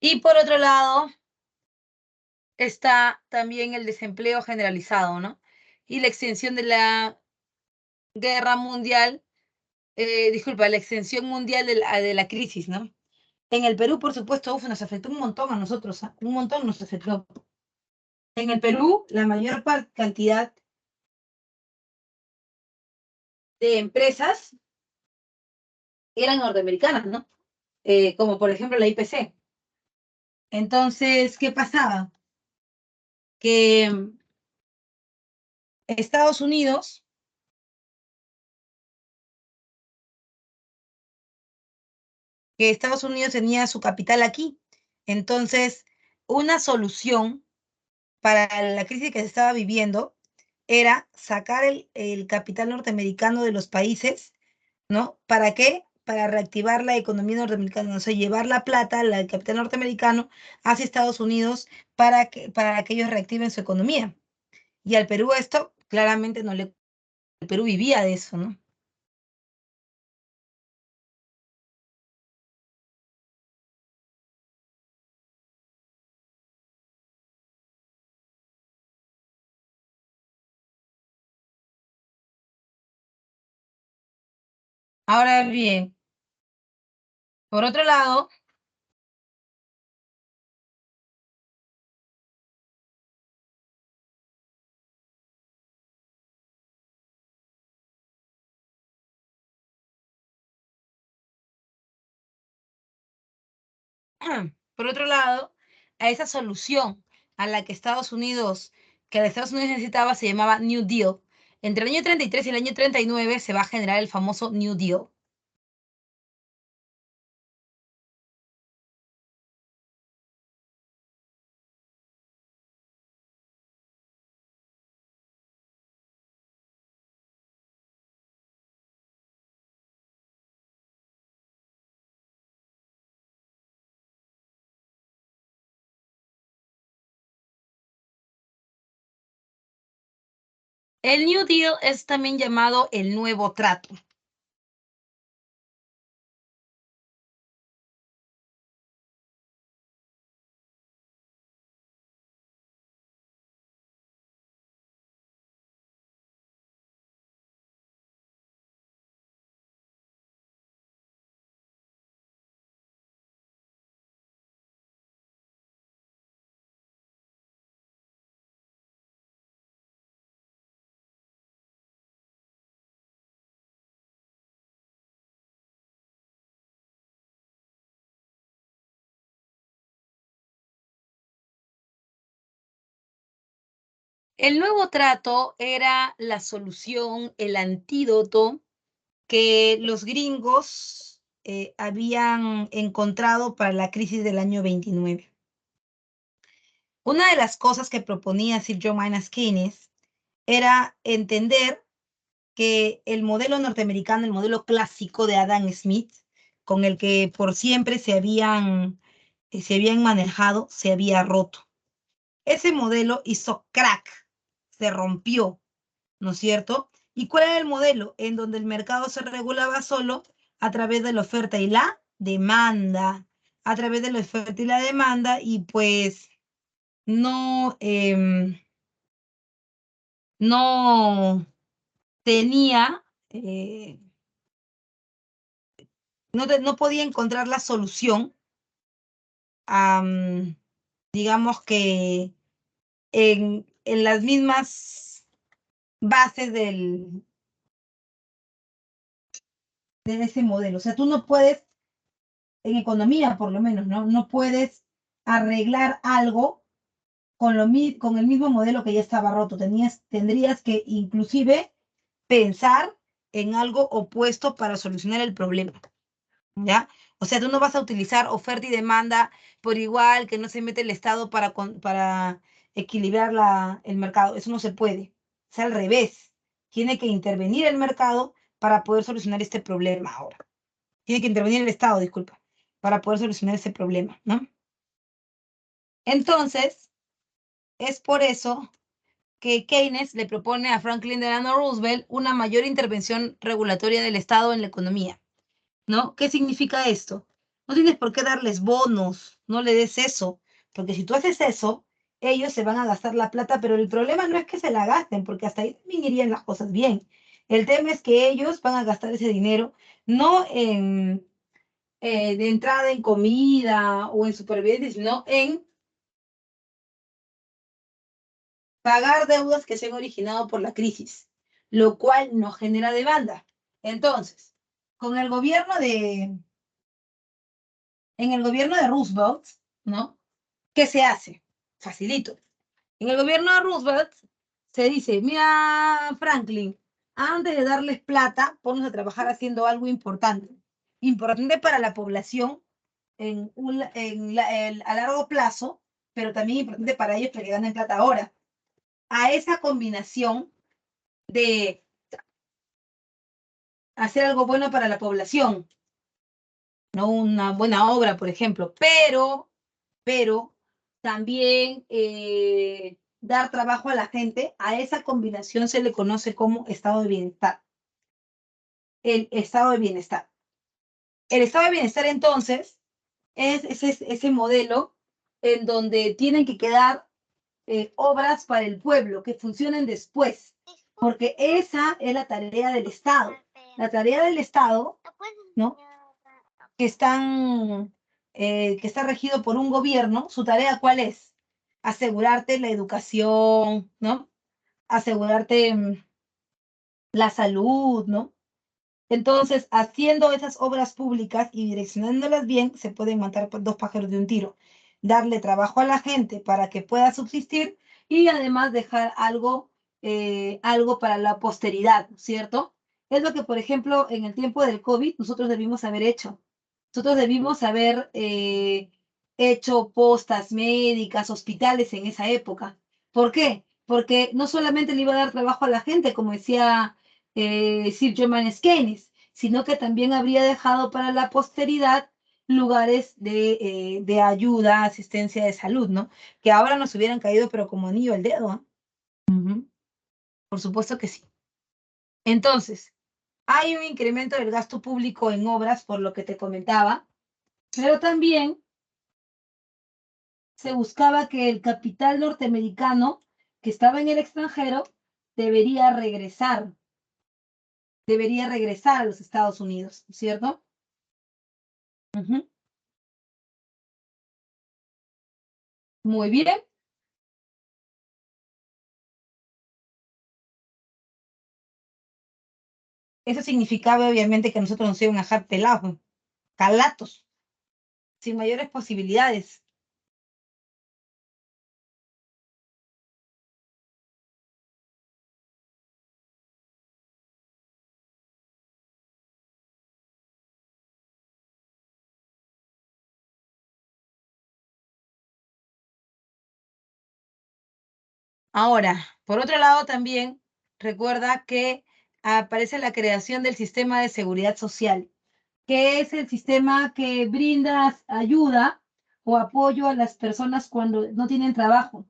Y por otro lado, está también el desempleo generalizado, ¿no? Y la extensión de la guerra mundial, disculpa, la extensión mundial de la crisis, ¿no? En el Perú, por supuesto, nos afectó un montón a nosotros, ¿ah? Un montón nos afectó. En el Perú, la mayor cantidad de empresas eran norteamericanas, ¿no? Como por ejemplo la IPC. Entonces, ¿qué pasaba? Que Estados Unidos tenía su capital aquí. Entonces, una solución para la crisis que se estaba viviendo era sacar el capital norteamericano de los países, ¿no? ¿Para qué? Para reactivar la economía norteamericana, o sea, llevar la plata, el capital norteamericano, hacia Estados Unidos para que ellos reactiven su economía. Y al Perú esto claramente no le... El Perú vivía de eso, ¿no? Ahora bien, por otro lado, por otro lado, a esa solución a la que Estados Unidos necesitaba se llamaba New Deal. Entre el año 33 y el año 39 se va a generar el famoso New Deal. El New Deal es también llamado el nuevo trato. El nuevo trato era la solución, el antídoto que los gringos habían encontrado para la crisis del año 29. Una de las cosas que proponía Sir John Maynard Keynes era entender que el modelo norteamericano, el modelo clásico de Adam Smith, con el que por siempre se habían manejado, se había roto. Ese modelo hizo crack, se rompió, ¿no es cierto? ¿Y cuál era el modelo? En donde el mercado se regulaba solo a través de la oferta y la demanda, a través de la oferta y la demanda, y pues no, no tenía, no podía encontrar la solución, digamos que en las mismas bases de ese modelo. O sea, tú no puedes, en economía por lo menos, ¿no? No puedes arreglar algo con el mismo modelo que ya estaba roto. Tendrías que inclusive pensar en algo opuesto para solucionar el problema, ¿ya? O sea, tú no vas a utilizar oferta y demanda por igual, que no se mete el Estado para equilibrar el mercado. Eso no se puede. Es al revés. Tiene que intervenir el mercado para poder solucionar este problema ahora. Tiene que intervenir el Estado, disculpa, para poder solucionar ese problema, ¿no? Entonces, es por eso que Keynes le propone a Franklin Delano Roosevelt una mayor intervención regulatoria del Estado en la economía, ¿no? ¿Qué significa esto? No tienes por qué darles bonos, no le des eso, porque si tú haces eso, ellos se van a gastar la plata, pero el problema no es que se la gasten, porque hasta ahí también irían las cosas bien. El tema es que ellos van a gastar ese dinero no de entrada en comida o en supervivencia, sino en pagar deudas que se han originado por la crisis, lo cual no genera demanda. Entonces, con el gobierno en el gobierno de Roosevelt, ¿no? ¿Qué se hace? Facilito. En el gobierno de Roosevelt se dice, mira, Franklin, antes de darles plata, ponnos a trabajar haciendo algo importante. Importante para la población a largo plazo, pero también importante para ellos que ganen plata ahora. A esa combinación de hacer algo bueno para la población, no una buena obra, por ejemplo, pero también dar trabajo a la gente, a esa combinación se le conoce como estado de bienestar. El estado de bienestar. El estado de bienestar, entonces, es ese modelo en donde tienen que quedar obras para el pueblo que funcionen después, porque esa es la tarea del Estado. La tarea del Estado, ¿no? Que está regido por un gobierno, su tarea ¿cuál es? Asegurarte la educación, ¿no? Asegurarte la salud, ¿no? Entonces, haciendo esas obras públicas y direccionándolas bien, se pueden matar dos pájaros de un tiro. Darle trabajo a la gente para que pueda subsistir y además dejar algo para la posteridad, ¿cierto? Es lo que, por ejemplo, en el tiempo del COVID nosotros debimos haber hecho. Nosotros debimos haber hecho postas médicas, hospitales en esa época. ¿Por qué? Porque no solamente le iba a dar trabajo a la gente, como decía Sir Germain Keynes, sino que también habría dejado para la posteridad lugares de ayuda, asistencia de salud, ¿no? Que ahora nos hubieran caído, pero como anillo al dedo, ¿eh? Uh-huh. Por supuesto que sí. Entonces, hay un incremento del gasto público en obras, por lo que te comentaba, pero también se buscaba que el capital norteamericano que estaba en el extranjero debería regresar a los Estados Unidos, ¿cierto? Uh-huh. Muy bien. Eso significaba obviamente que nosotros nos iban a dejar pelados, calatos, sin mayores posibilidades. Ahora, por otro lado también, recuerda que aparece la creación del sistema de seguridad social, que es el sistema que brinda ayuda o apoyo a las personas cuando no tienen trabajo.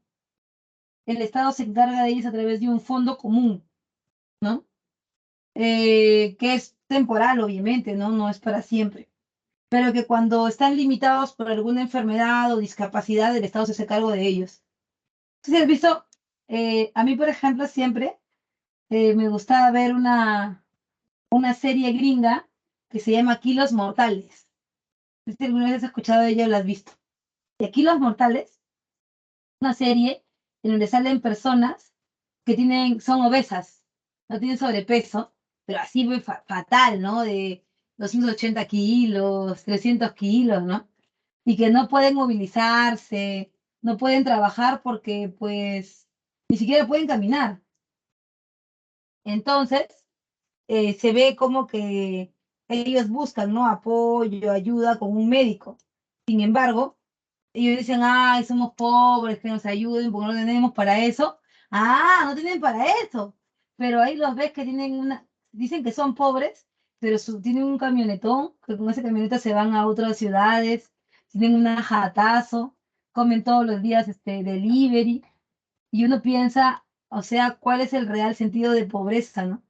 El Estado se encarga de ellos a través de un fondo común, ¿no? Que es temporal, obviamente, ¿no? No es para siempre, pero que cuando están limitados por alguna enfermedad o discapacidad, el Estado se hace cargo de ellos. Entonces, has visto, a mí, por ejemplo, siempre me gustaba ver una serie gringa que se llama Aquí los Mortales. No sé si alguna vez has escuchado de ella o la has visto. Y Aquí los Mortales, una serie en donde salen personas que son obesas, no tienen sobrepeso, pero así muy fatal, ¿no? De 280 kilos, 300 kilos, ¿no? Y que no pueden movilizarse, no pueden trabajar porque pues ni siquiera pueden caminar. Entonces, se ve como que ellos buscan, ¿no? Apoyo, ayuda con un médico. Sin embargo, ellos dicen, ay, somos pobres, que nos ayuden porque no tenemos para eso. Ah, no tienen para eso. Pero ahí los ves que dicen que son pobres, pero tienen un camionetón, que con ese camioneta se van a otras ciudades, tienen un jatazo, comen todos los días delivery, y uno piensa, o sea, cuál es el real sentido de pobreza, ¿no?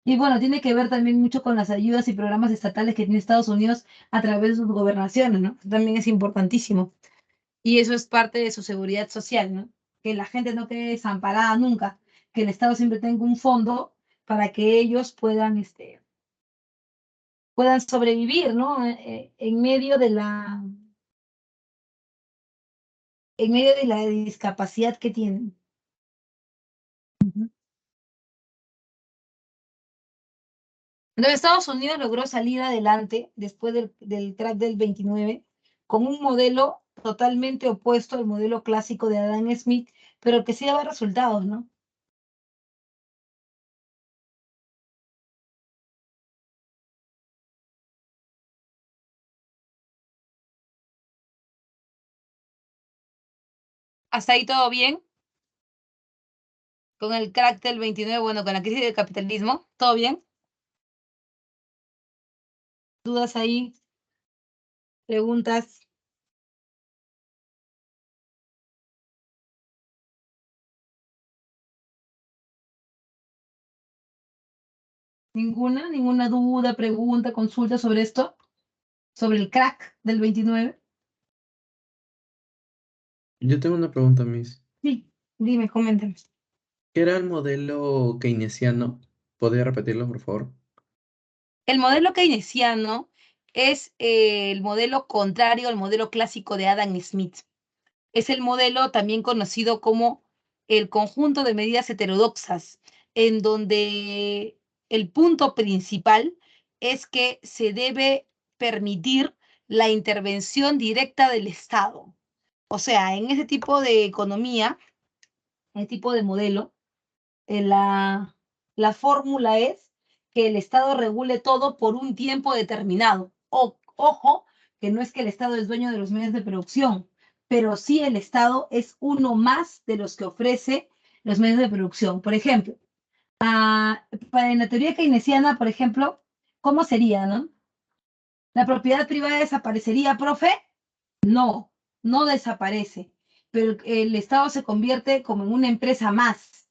Y bueno, tiene que ver también mucho con las ayudas y programas estatales que tiene Estados Unidos a través de sus gobernaciones, ¿no? También es importantísimo. Y eso es parte de su seguridad social, ¿no? Que la gente no quede desamparada nunca, que el Estado siempre tenga un fondo para que ellos puedan puedan sobrevivir, ¿no? En medio de la discapacidad que tienen. Ujú. Entonces, Estados Unidos logró salir adelante después del crack del 29 con un modelo totalmente opuesto al modelo clásico de Adam Smith, pero que sí daba resultados, ¿no? ¿Hasta ahí todo bien? Con el crack del 29, bueno, con la crisis del capitalismo, ¿todo bien? ¿Dudas ahí? ¿Preguntas? ¿Ninguna duda, pregunta, consulta sobre esto? ¿Sobre el crack del 29?
Yo tengo una pregunta, Miss.
Sí, dime, coméntame.
¿Qué era el modelo keynesiano? ¿Podría repetirlo, por favor?
El modelo keynesiano es el modelo contrario al modelo clásico de Adam Smith. Es el modelo también conocido como el conjunto de medidas heterodoxas, en donde el punto principal es que se debe permitir la intervención directa del Estado. O sea, en ese tipo de economía, en ese tipo de modelo, la fórmula es que el Estado regule todo por un tiempo determinado. Ojo, que no es que el Estado es dueño de los medios de producción, pero sí el Estado es uno más de los que ofrece los medios de producción. Por ejemplo, en la teoría keynesiana, por ejemplo, ¿cómo sería, no? ¿La propiedad privada desaparecería, profe? No, no desaparece, pero el Estado se convierte como en una empresa más,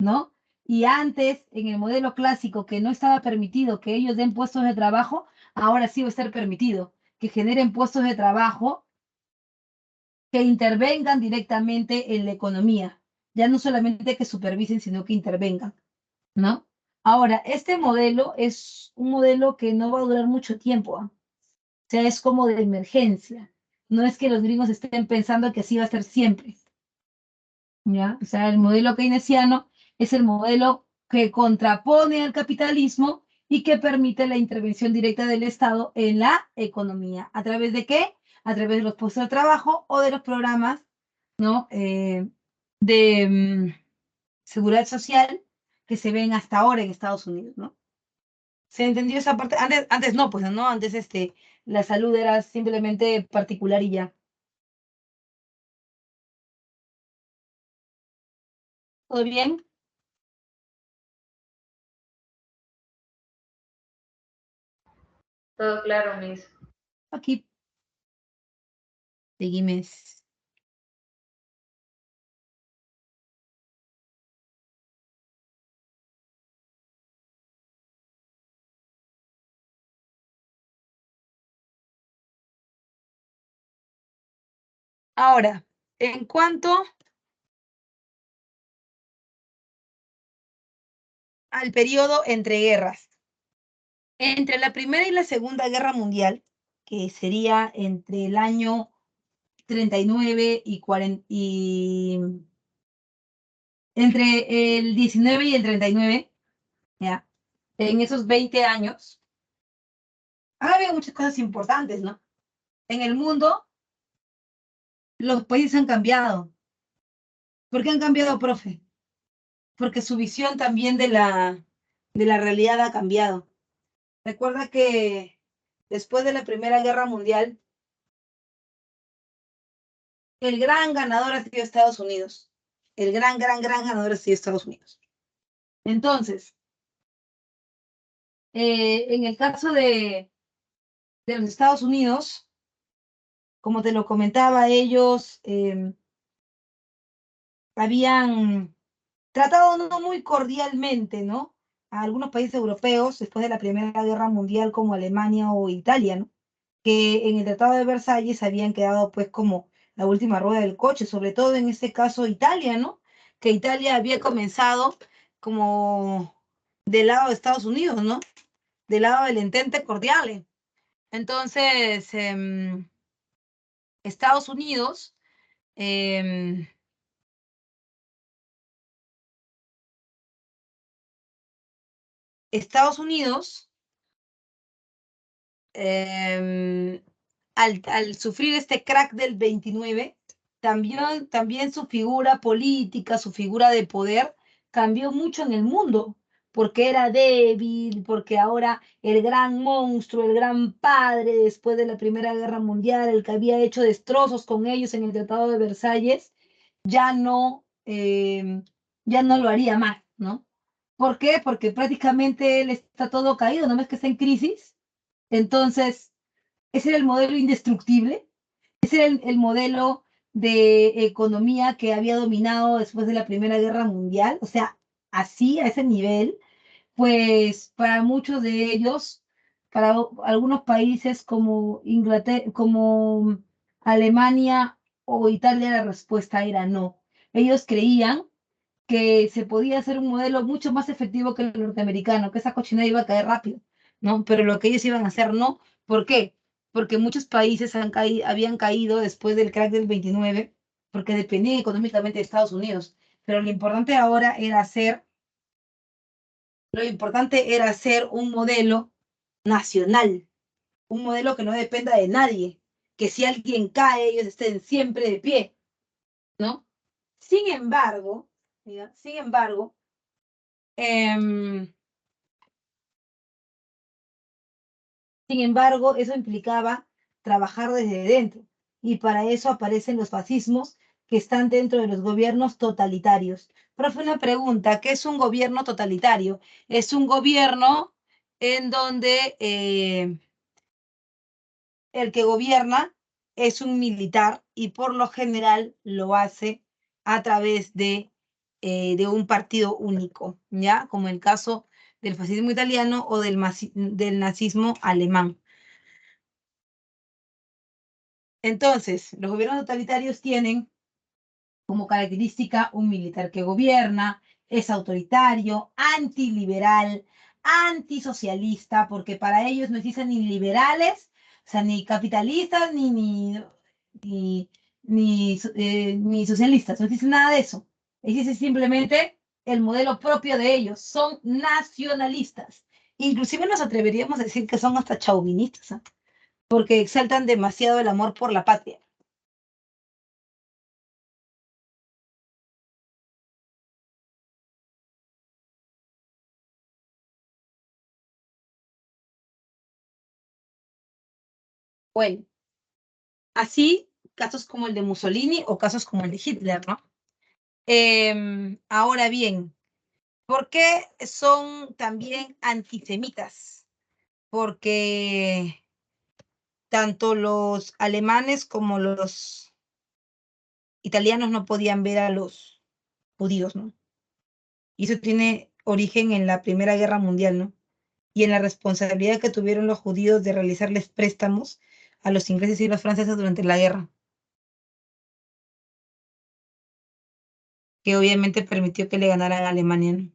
¿no? Y antes, en el modelo clásico, que no estaba permitido que ellos den puestos de trabajo, ahora sí va a estar permitido que generen puestos de trabajo que intervengan directamente en la economía. Ya no solamente que supervisen, sino que intervengan, ¿no? Ahora, este modelo es un modelo que no va a durar mucho tiempo, ¿ah? O sea, es como de emergencia. No es que los gringos estén pensando que así va a ser siempre, ¿ya? O sea, el modelo keynesiano es el modelo que contrapone al capitalismo y que permite la intervención directa del Estado en la economía. ¿A través de qué? A través de los puestos de trabajo o de los programas, ¿no? De seguridad social que se ven hasta ahora en Estados Unidos, ¿no? ¿Se entendió esa parte? Antes no, pues no, antes la salud era simplemente particular y ya. ¿Todo bien?
Todo claro, Miss.
Aquí seguimos. Ahora, en cuanto al periodo entre guerras, entre la Primera y la Segunda Guerra Mundial, que sería entre el año 39 y 40, y entre el 19 y el 39, ¿ya? En esos 20 años, ha habido muchas cosas importantes, ¿no? En el mundo, los países han cambiado. ¿Por qué han cambiado, profe? Porque su visión también de la realidad ha cambiado. Recuerda que después de la Primera Guerra Mundial, el gran ganador ha sido Estados Unidos. El gran ganador ha sido Estados Unidos. Entonces, en el caso de los Estados Unidos, como te lo comentaba, ellos habían tratado no muy cordialmente, ¿no? A algunos países europeos después de la Primera Guerra Mundial, como Alemania o Italia, ¿no? Que en el Tratado de Versalles habían quedado pues como la última rueda del coche, sobre todo en este caso Italia, ¿no? Que Italia había comenzado como del lado de Estados Unidos, ¿no? del lado del entente cordiale. Entonces, Estados Unidos, em, Estados Unidos, em, al sufrir este crack del 29, también su figura política, su figura de poder, cambió mucho en el mundo, porque era débil, porque ahora el gran monstruo, el gran padre, después de la Primera Guerra Mundial, el que había hecho destrozos con ellos en el Tratado de Versalles, ya no, ya no lo haría más, ¿no? ¿Por qué? Porque prácticamente él está todo caído, ¿no ves que está en crisis? Entonces, ese era el modelo indestructible, ese era el modelo de economía que había dominado después de la Primera Guerra Mundial, o sea, así, a ese nivel, pues para muchos de ellos, para algunos países como Inglaterra, como Alemania o Italia, la respuesta era no. Ellos creían que se podía hacer un modelo mucho más efectivo que el norteamericano, que esa cochinada iba a caer rápido, ¿no? Pero lo que ellos iban a hacer no. ¿Por qué? Porque muchos países habían caído después del crack del 29, porque dependían económicamente de Estados Unidos. Pero lo importante era hacer un modelo nacional, un modelo que no dependa de nadie, que si alguien cae, ellos estén siempre de pie, ¿no? Sin embargo, ¿ya? Sin embargo, em, sin embargo, eso implicaba trabajar desde dentro, y para eso aparecen los fascismos que están dentro de los gobiernos totalitarios. Profe, una pregunta, ¿qué es un gobierno totalitario? Es un gobierno en donde el que gobierna es un militar y por lo general lo hace a través de un partido único, ¿ya? Como el caso del fascismo italiano o del nazismo alemán. Entonces, los gobiernos totalitarios tienen como característica un militar que gobierna, es autoritario, antiliberal, antisocialista, porque para ellos no existen ni liberales, o sea, ni capitalistas, ni, ni socialistas, no existe nada de eso. Existe simplemente el modelo propio de ellos, son nacionalistas. Inclusive nos atreveríamos a decir que son hasta chauvinistas, ¿eh? Porque exaltan demasiado el amor por la patria. Bueno, así, casos como el de Mussolini o casos como el de Hitler, ¿no? Ahora bien, ¿por qué son también antisemitas? Porque tanto los alemanes como los italianos no podían ver a los judíos, ¿no? Y eso tiene origen en la Primera Guerra Mundial, ¿no? Y en la responsabilidad que tuvieron los judíos de realizarles préstamos a los ingleses y los franceses durante la guerra, que obviamente permitió que le ganaran a Alemania, ¿no?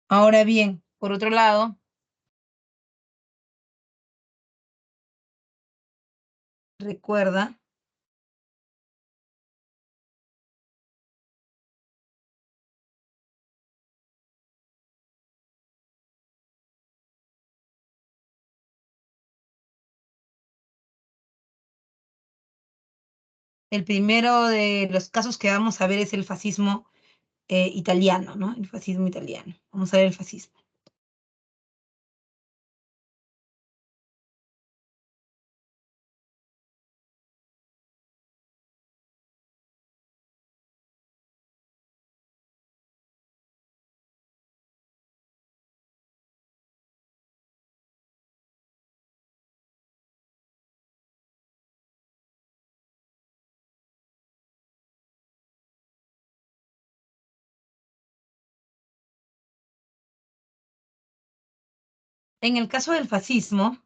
Ahora bien, por otro lado, recuerda el primero de los casos que vamos a ver es el fascismo italiano, ¿no? El fascismo italiano. Vamos a ver el fascismo. En el caso del fascismo,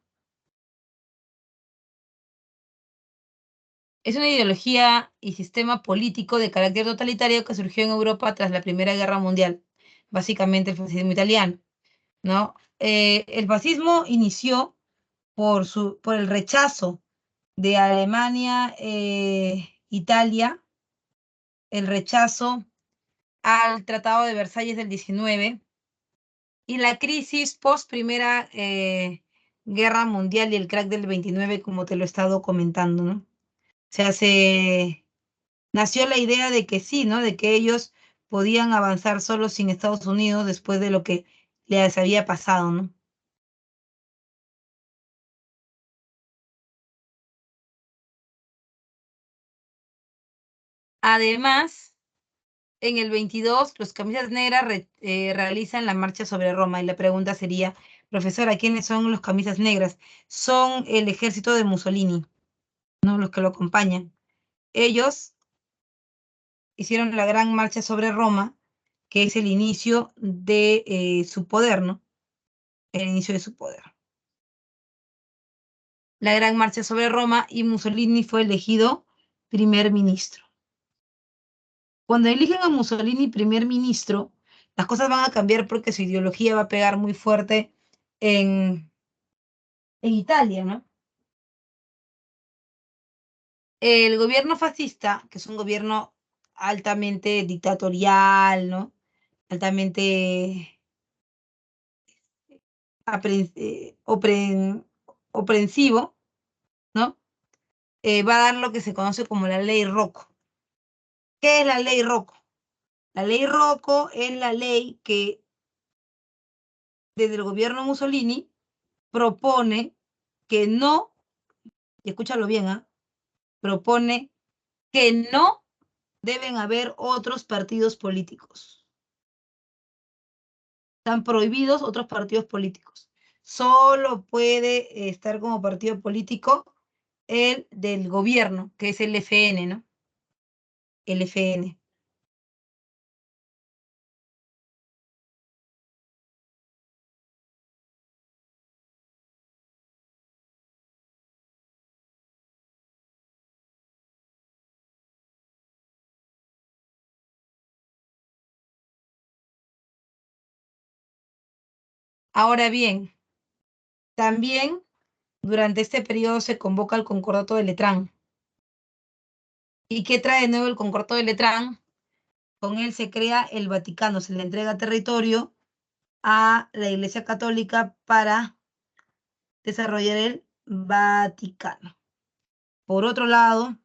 Es una ideología y sistema político de carácter totalitario que surgió en Europa tras la Primera Guerra Mundial, básicamente el fascismo italiano, ¿no? El fascismo inició por el rechazo de Alemania, Italia, el rechazo al Tratado de Versalles del 19 y la crisis post Primera Guerra Mundial y el crack del 29, como te lo he estado comentando, ¿no? O sea, nació la idea de que sí, ¿no? De que ellos podían avanzar solos sin Estados Unidos después de lo que les había pasado, ¿no? Además, en el 22, los camisas negras realizan la marcha sobre Roma y la pregunta sería, profesora, ¿quiénes son los camisas negras? Son el ejército de Mussolini, ¿no? Los que lo acompañan. Ellos hicieron la gran marcha sobre Roma, que es el inicio de su poder, ¿no? El inicio de su poder. La gran marcha sobre Roma y Mussolini fue elegido primer ministro. Cuando eligen a Mussolini primer ministro, las cosas van a cambiar porque su ideología va a pegar muy fuerte en, en Italia, ¿no? El gobierno fascista, que es un gobierno altamente dictatorial, ¿no? Altamente oprensivo, ¿no? Va a dar lo que se conoce como la ley Rocco. ¿Qué es la ley Rocco? La ley Rocco es la ley que desde el gobierno Mussolini propone que no, y escúchalo bien, ¿ah? Propone que no deben haber otros partidos políticos. Están prohibidos otros partidos políticos. Solo puede estar como partido político el del gobierno, que es el FN, ¿no? El FN. Ahora bien, también durante este periodo se convoca el Concordato de Letrán. ¿Y qué trae de nuevo el Concordato de Letrán? Con él se crea el Vaticano, se le entrega territorio a la Iglesia Católica para desarrollar el Vaticano. Por otro lado,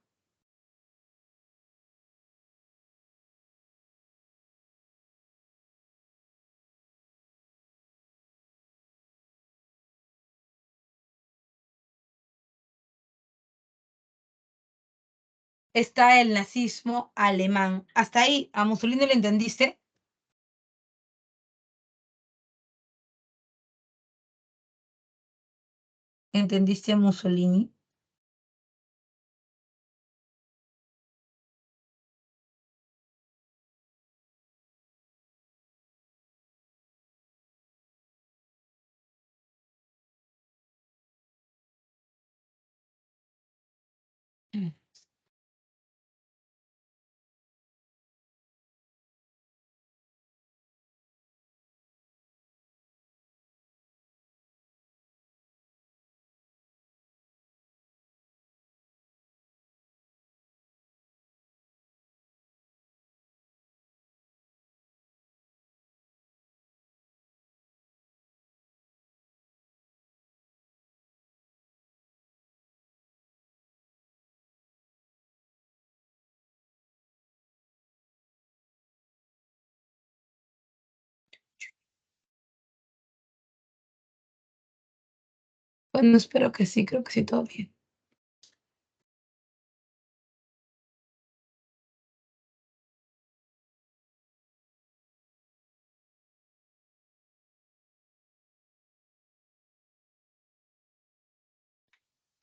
está el nazismo alemán. Hasta ahí, ¿a Mussolini le entendiste? ¿Entendiste a Mussolini? Bueno, espero que sí, creo que sí, todo bien.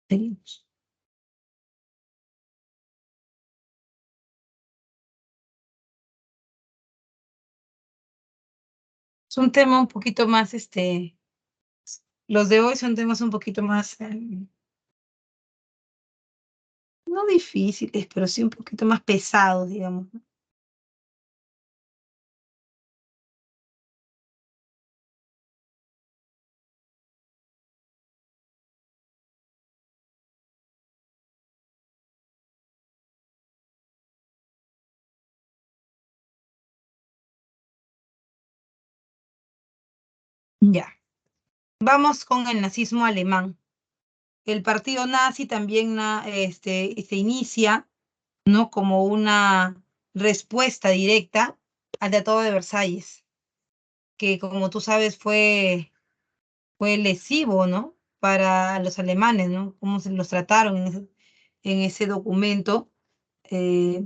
Seguimos. Es un tema un poquito más, los de hoy son temas un poquito más no difíciles, pero sí un poquito más pesados, digamos. Ya. Vamos con el nazismo alemán. El partido nazi también se inicia, ¿no? Como una respuesta directa al Tratado de Versalles, que como tú sabes fue lesivo, ¿no? Para los alemanes, ¿no? Cómo se los trataron en ese documento. eh,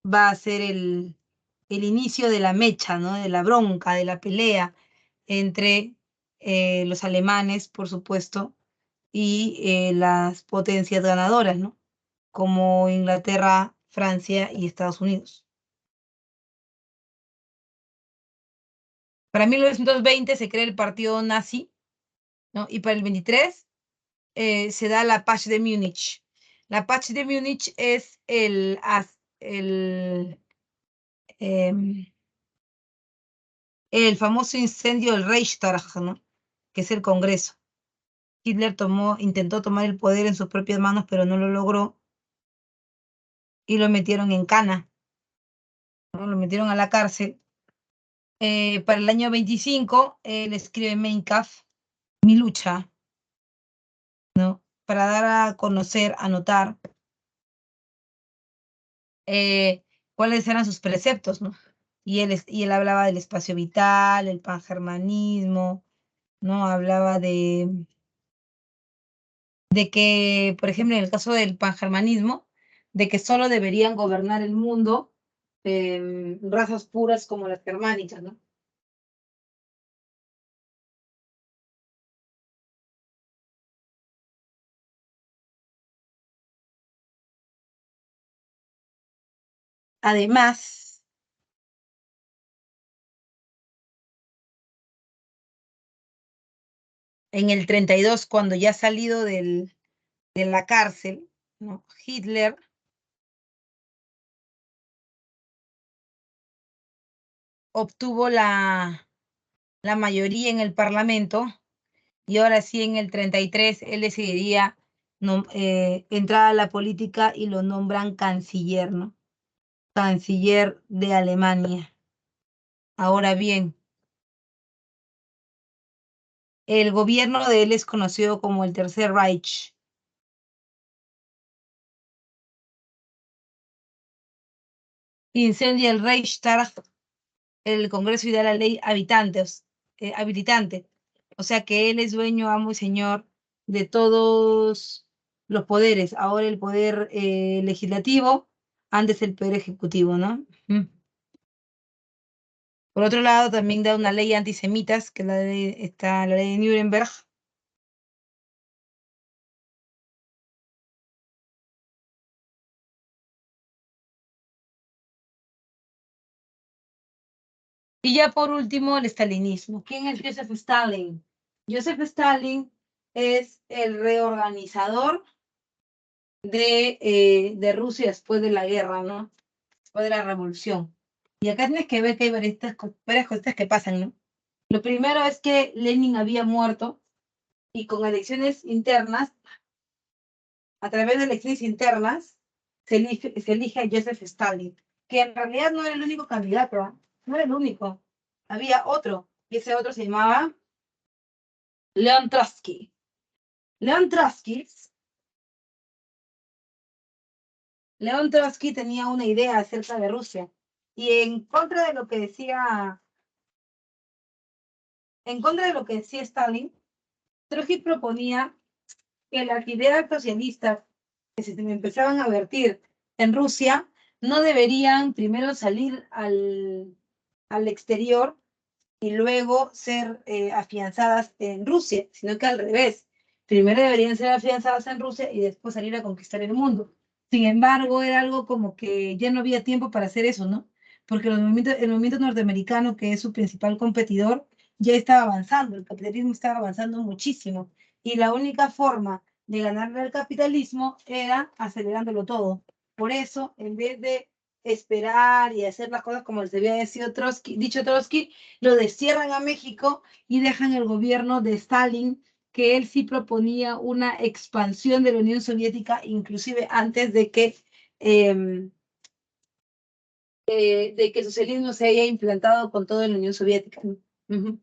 Va a ser el inicio de la mecha, ¿no? De la bronca, de la pelea entre los alemanes, por supuesto, y las potencias ganadoras, ¿no? Como Inglaterra, Francia y Estados Unidos. Para 1920 se crea el partido nazi, ¿no? Y para el 23 se da la Paz de Múnich. La Paz de Múnich es em, el famoso incendio del Reichstag, ¿no? Que es el Congreso. Hitler intentó tomar el poder en sus propias manos, pero no lo logró y lo metieron en cana, ¿no? Lo metieron a la cárcel. Para el año 25, él escribe Mein Kampf, Mi lucha, ¿no? Para dar a conocer, a notar eh, cuáles eran sus preceptos, ¿no? Y él hablaba del espacio vital, el pangermanismo, ¿no? Hablaba de que, por ejemplo, en el caso del pangermanismo, de que solo deberían gobernar el mundo razas puras como las germánicas, ¿no? Además, en el 32, cuando ya ha salido de la cárcel, ¿no? Hitler obtuvo la mayoría en el Parlamento y ahora sí en el 33 él decidiría entrar a la política y lo nombran canciller, ¿no? Canciller de Alemania. Ahora bien, el gobierno de él es conocido como el Tercer Reich. Incendia el Reichstag, el Congreso y da la ley habilitante. O sea que él es dueño, amo y señor de todos los poderes. Ahora el poder legislativo, antes el poder ejecutivo, ¿no? Por otro lado, también da una ley antisemitas, que está la ley de Nuremberg. Y ya por último, el estalinismo. ¿Quién es Joseph Stalin? Joseph Stalin es el reorganizador de Rusia después de la guerra, ¿no? Después de la revolución. Y acá tienes que ver que hay varias cosas que pasan, ¿no? Lo primero es que Lenin había muerto y con elecciones internas, a través de elecciones internas, se elige a Joseph Stalin, que en realidad no era el único candidato, ¿eh? No era el único. Había otro, y ese otro se llamaba Leon Trotsky. Leon Trotsky, Leon Trotsky tenía una idea acerca de Rusia y en contra de lo que decía Stalin, Trotsky proponía que las ideas socialistas que se empezaban a vertir en Rusia no deberían primero salir al exterior y luego ser afianzadas en Rusia, sino que al revés. Primero deberían ser afianzadas en Rusia y después salir a conquistar el mundo. Sin embargo, era algo como que ya no había tiempo para hacer eso, ¿no? Porque el movimiento norteamericano, que es su principal competidor, ya estaba avanzando, el capitalismo estaba avanzando muchísimo. Y la única forma de ganarle al capitalismo era acelerándolo todo. Por eso, en vez de esperar y hacer las cosas como les había dicho Trotsky, lo destierran a México y dejan el gobierno de Stalin, que él sí proponía una expansión de la Unión Soviética, inclusive antes em, de que el socialismo se haya implantado con toda la Unión Soviética. Ujú.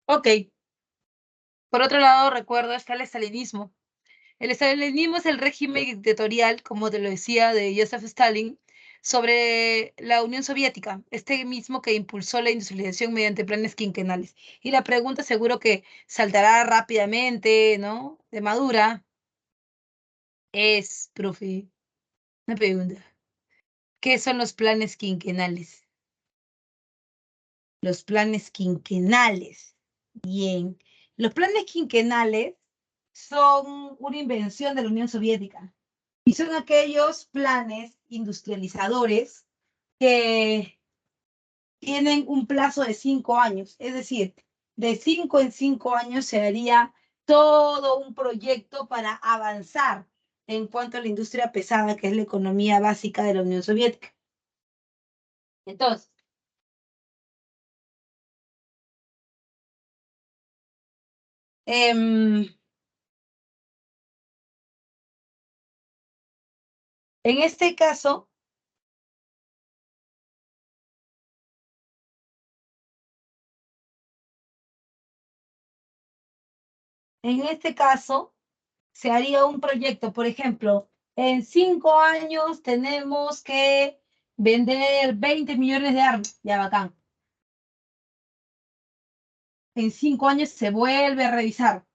Ok, por otro lado, recuerdo está el estalinismo. El estalinismo es el régimen dictatorial, como te lo decía, de Joseph Stalin, sobre la Unión Soviética, este mismo que impulsó la industrialización mediante planes quinquenales. Y la pregunta seguro que saltará rápidamente, ¿no? De madura, es, profe, una pregunta. ¿Qué son los planes quinquenales? Los planes quinquenales. Bien. Los planes quinquenales son una invención de la Unión Soviética. Y son aquellos planes industrializadores que tienen un plazo de 5 años. Es decir, de 5 en 5 años se haría todo un proyecto para avanzar en cuanto a la industria pesada, que es la economía básica de la Unión Soviética. Entonces, em, en este caso, en este caso, se haría un proyecto, por ejemplo, en 5 años tenemos que vender 20 millones de armas, ya bacán. En 5 años se vuelve a revisar.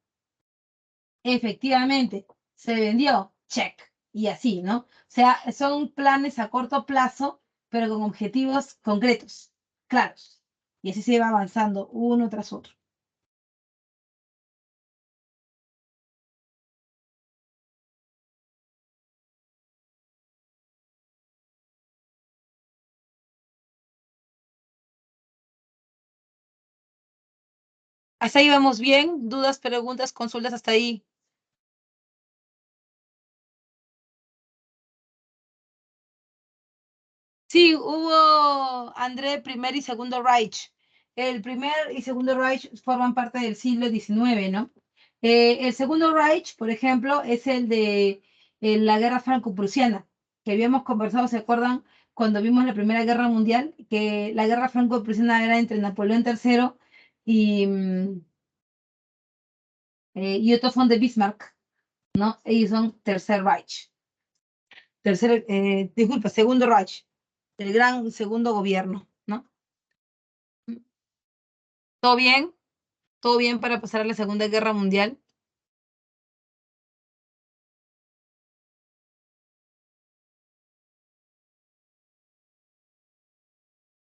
Efectivamente, se vendió, check, y así, ¿no? O sea, son planes a corto plazo, pero con objetivos concretos, claros. Y así se va avanzando uno tras otro. Hasta ahí vamos bien. ¿Dudas, preguntas, consultas hasta ahí? Sí, hubo André primer y segundo Reich. El primer y segundo Reich forman parte del siglo XIX, ¿no? El segundo Reich, por ejemplo, es el de la guerra franco-prusiana, que habíamos conversado, ¿se acuerdan? Cuando vimos la Primera Guerra Mundial, que la guerra franco-prusiana era entre Napoleón III y, y Otto von de Bismarck, ¿no? Ellos son Tercer Reich. Disculpa, segundo Reich, el gran segundo gobierno, ¿no? ¿Todo bien? ¿Todo bien para pasar a la Segunda Guerra Mundial?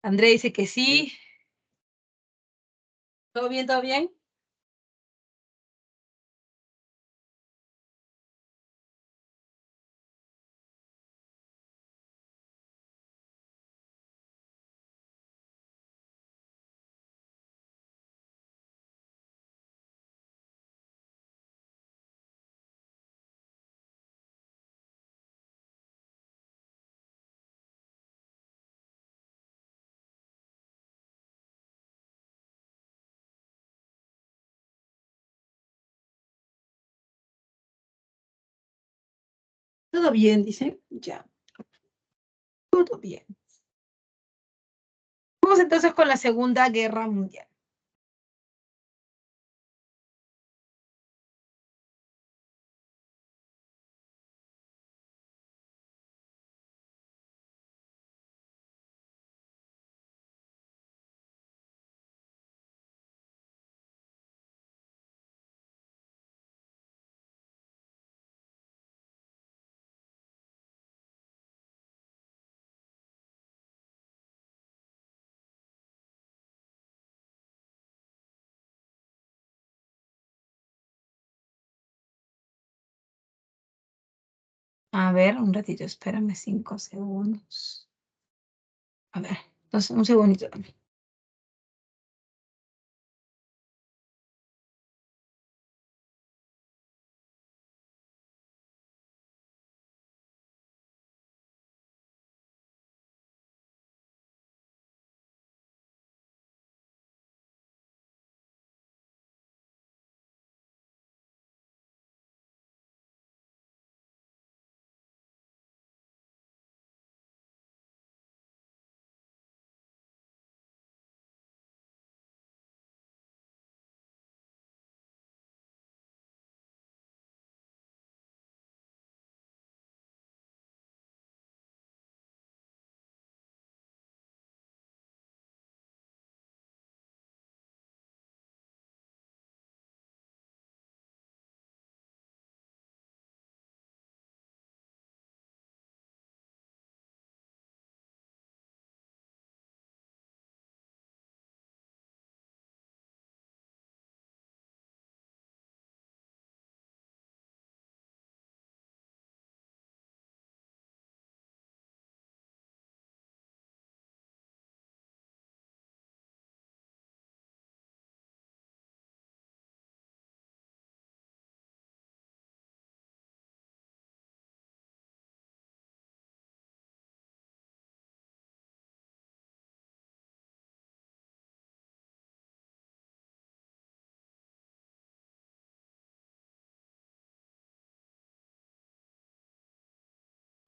André dice que sí. ¿Todo bien? ¿Todo bien? Todo bien, dice. Ya, todo bien. Vamos entonces con la Segunda Guerra Mundial. A ver, un ratito, espérame 5 segundos. A ver, entonces, un segundito.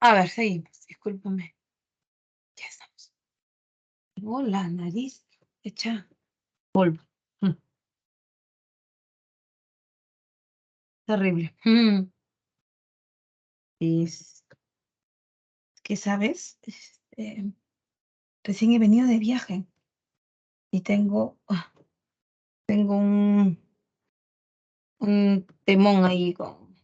A ver, seguimos, discúlpame. Ya estamos. Tengo la nariz hecha polvo. Mm, terrible. Es que, ¿sabes? Recién he venido de viaje y tengo un temón ahí con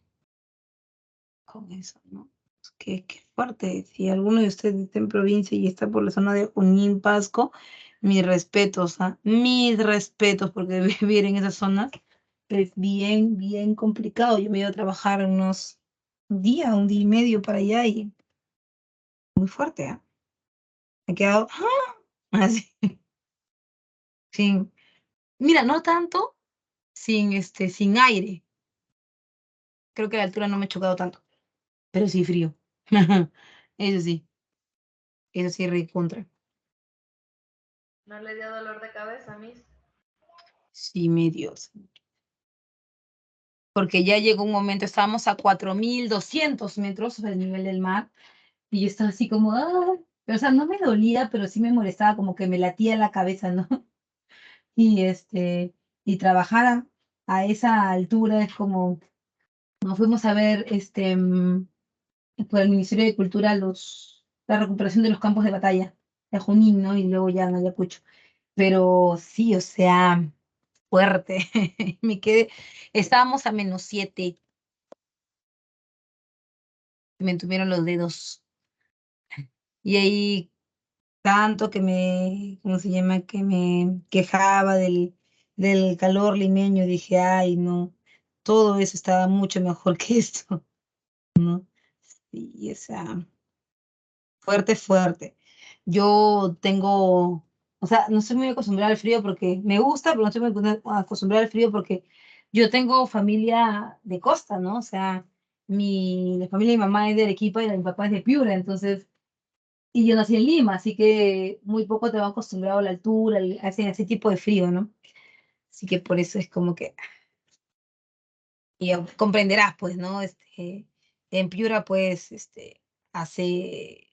eso, ¿no? Es que qué fuerte. Si alguno de ustedes está en provincia y está por la zona de Junín, Pasco, mis respetos, ¿ah? Mis respetos, porque vivir en esa zona es bien, bien complicado. Yo me iba a trabajar un día y medio para allá y muy fuerte, ¿ah? Me he quedado así, sin, mira, no tanto sin aire. Creo que la altura no me ha chocado tanto, pero sí frío. Eso sí, recontra.
¿No le dio dolor de cabeza, Miss?
Sí, mi Dios. Porque ya llegó un momento, estábamos a 4.200 metros sobre el nivel del mar, y yo estaba así como, ¡ah! Pero, o sea, no me dolía, pero sí me molestaba, como que me latía la cabeza, ¿no? Y y trabajar a esa altura es como, nos fuimos a ver por el Ministerio de Cultura la recuperación de los campos de batalla de Junín, ¿no? Y luego ya en Ayacucho. Pero sí, o sea, fuerte. Me quedé, estábamos a -7, me tuvieron los dedos. Y ahí tanto que ¿cómo se llama? Que me quejaba del calor limeño, dije, ay, no, todo eso estaba mucho mejor que esto, ¿no? Y o sea, fuerte, fuerte. Yo tengo, o sea, no estoy muy acostumbrada al frío porque me gusta, pero no estoy muy acostumbrada al frío porque yo tengo familia de costa, ¿no? O sea, la familia de mi mamá es de Arequipa y la de mi papá es de Piura, entonces, y yo nací en Lima, así que muy poco te va acostumbrado a la altura, a ese tipo de frío, ¿no? Así que por eso es como que, y comprenderás, pues, ¿no? En Piura, pues, hace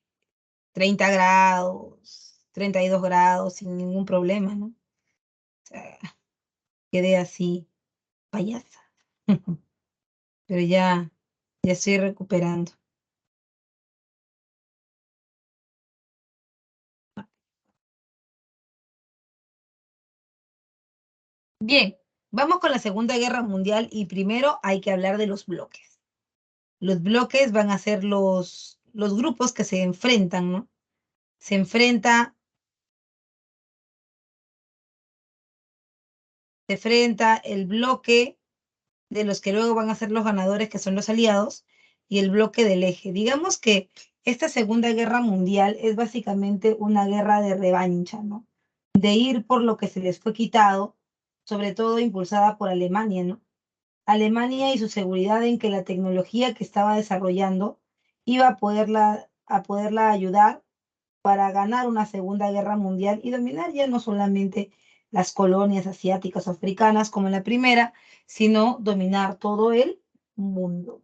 30 grados, 32 grados sin ningún problema, ¿no? O sea, quedé así, payasa. Pero ya estoy recuperando. Bien, vamos con la Segunda Guerra Mundial y primero hay que hablar de los bloques. Los bloques van a ser los grupos que se enfrentan, ¿no? Se enfrenta el bloque de los que luego van a ser los ganadores, que son los aliados, y el bloque del eje. Digamos que esta Segunda Guerra Mundial es básicamente una guerra de revancha, ¿no? De ir por lo que se les fue quitado, sobre todo impulsada por Alemania, ¿no? Alemania y su seguridad en que la tecnología que estaba desarrollando iba a poderla ayudar para ganar una Segunda Guerra Mundial y dominar ya no solamente las colonias asiáticas o africanas como en la primera, sino dominar todo el mundo.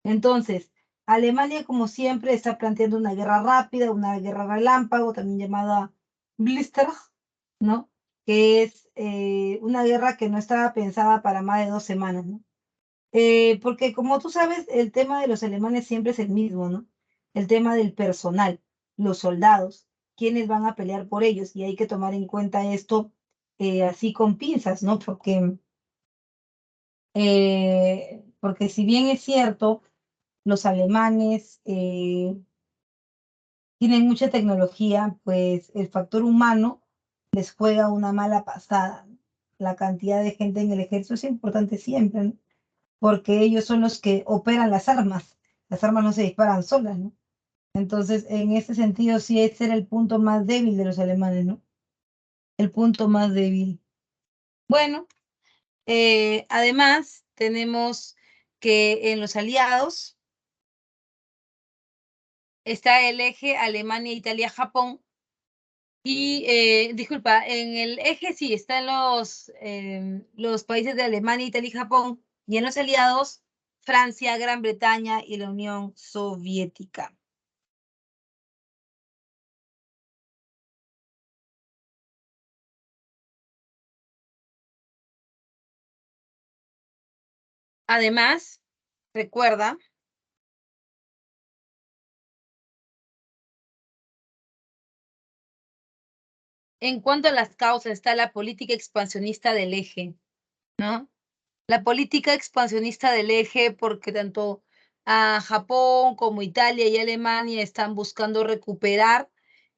Entonces, Alemania, como siempre, está planteando una guerra rápida, una guerra relámpago, también llamada Blitzkrieg, ¿no? Que es una guerra que no estaba pensada para más de 2 semanas, ¿no? Porque como tú sabes, el tema de los alemanes siempre es el mismo, ¿no? El tema del personal, los soldados, quiénes van a pelear por ellos, y hay que tomar en cuenta esto así con pinzas, ¿no? Porque si bien es cierto, los alemanes tienen mucha tecnología, pues el factor humano les juega una mala pasada, ¿no? La cantidad de gente en el ejército es importante siempre, ¿no? Porque ellos son los que operan las armas. Las armas no se disparan solas, ¿no? Entonces, en ese sentido, sí, ese era el punto más débil de los alemanes, ¿no? El punto más débil. Bueno, además, tenemos que en los aliados está el eje Alemania, Italia, Japón. Y, disculpa, en el eje sí están los países de Alemania, Italia y Japón. Y en los aliados, Francia, Gran Bretaña y la Unión Soviética. Además, recuerda, en cuanto a las causas, está la política expansionista del eje, ¿no? La política expansionista del eje, porque tanto a Japón como Italia y Alemania están buscando recuperar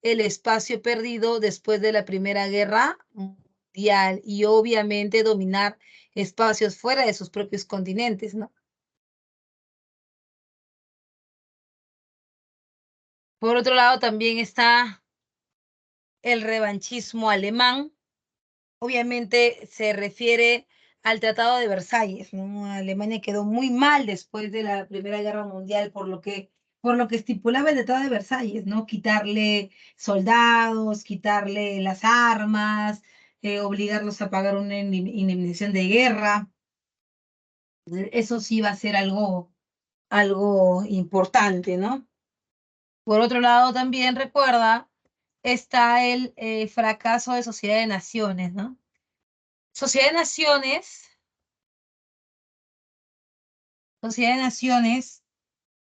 el espacio perdido después de la Primera Guerra Mundial y obviamente dominar espacios fuera de sus propios continentes, ¿no? Por otro lado, también está el revanchismo alemán. Obviamente se refiere al Tratado de Versalles, ¿no? Alemania quedó muy mal después de la Primera Guerra Mundial por lo que estipulaba el Tratado de Versalles, ¿no? Quitarle soldados, quitarle las armas, obligarlos a pagar una indemnización de guerra. Eso sí va a ser algo importante, ¿no? Por otro lado, también recuerda, está el fracaso de Sociedad de Naciones, ¿no? Sociedad de Naciones, Sociedad de Naciones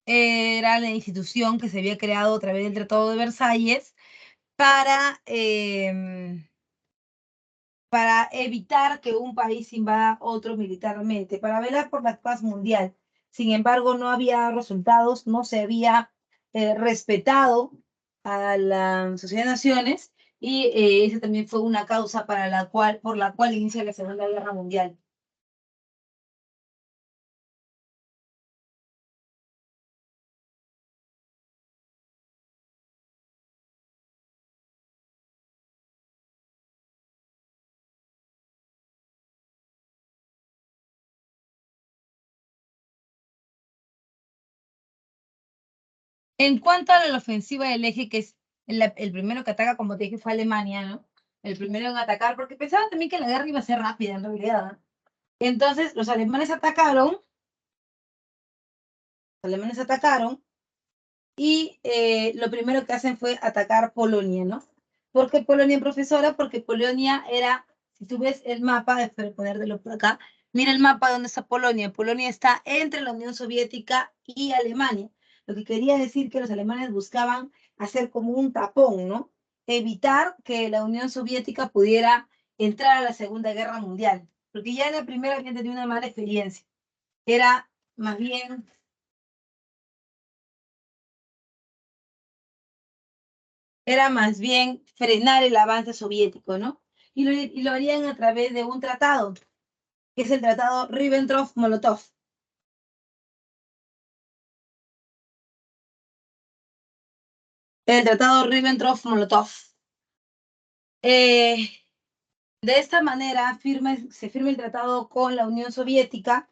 era la institución que se había creado a través del Tratado de Versalles para, para evitar que un país invada otro militarmente, para velar por la paz mundial. Sin embargo, no había resultados, no se había respetado a la Sociedad de Naciones y esa también fue una causa por la cual inicia la Segunda Guerra Mundial. En cuanto a la ofensiva del eje, que es el primero que ataca, como te dije, fue Alemania, ¿no? El primero en atacar, porque pensaban también que la guerra iba a ser rápida, en realidad, ¿no? Entonces, los alemanes atacaron y lo primero que hacen fue atacar Polonia, ¿no? ¿Por qué Polonia, profesora? Porque Polonia era, si tú ves el mapa, espero ponértelo por acá, mira el mapa donde está Polonia. Polonia está entre la Unión Soviética y Alemania. Lo que quería decir que los alemanes buscaban hacer como un tapón, ¿no? Evitar que la Unión Soviética pudiera entrar a la Segunda Guerra Mundial, porque ya en la primera habían tenido una mala experiencia. Era más bien frenar el avance soviético, ¿no? Y lo harían a través de un tratado, que es el tratado Ribbentrop-Molotov. El tratado Ribbentrop-Molotov. De esta manera se firma el tratado con la Unión Soviética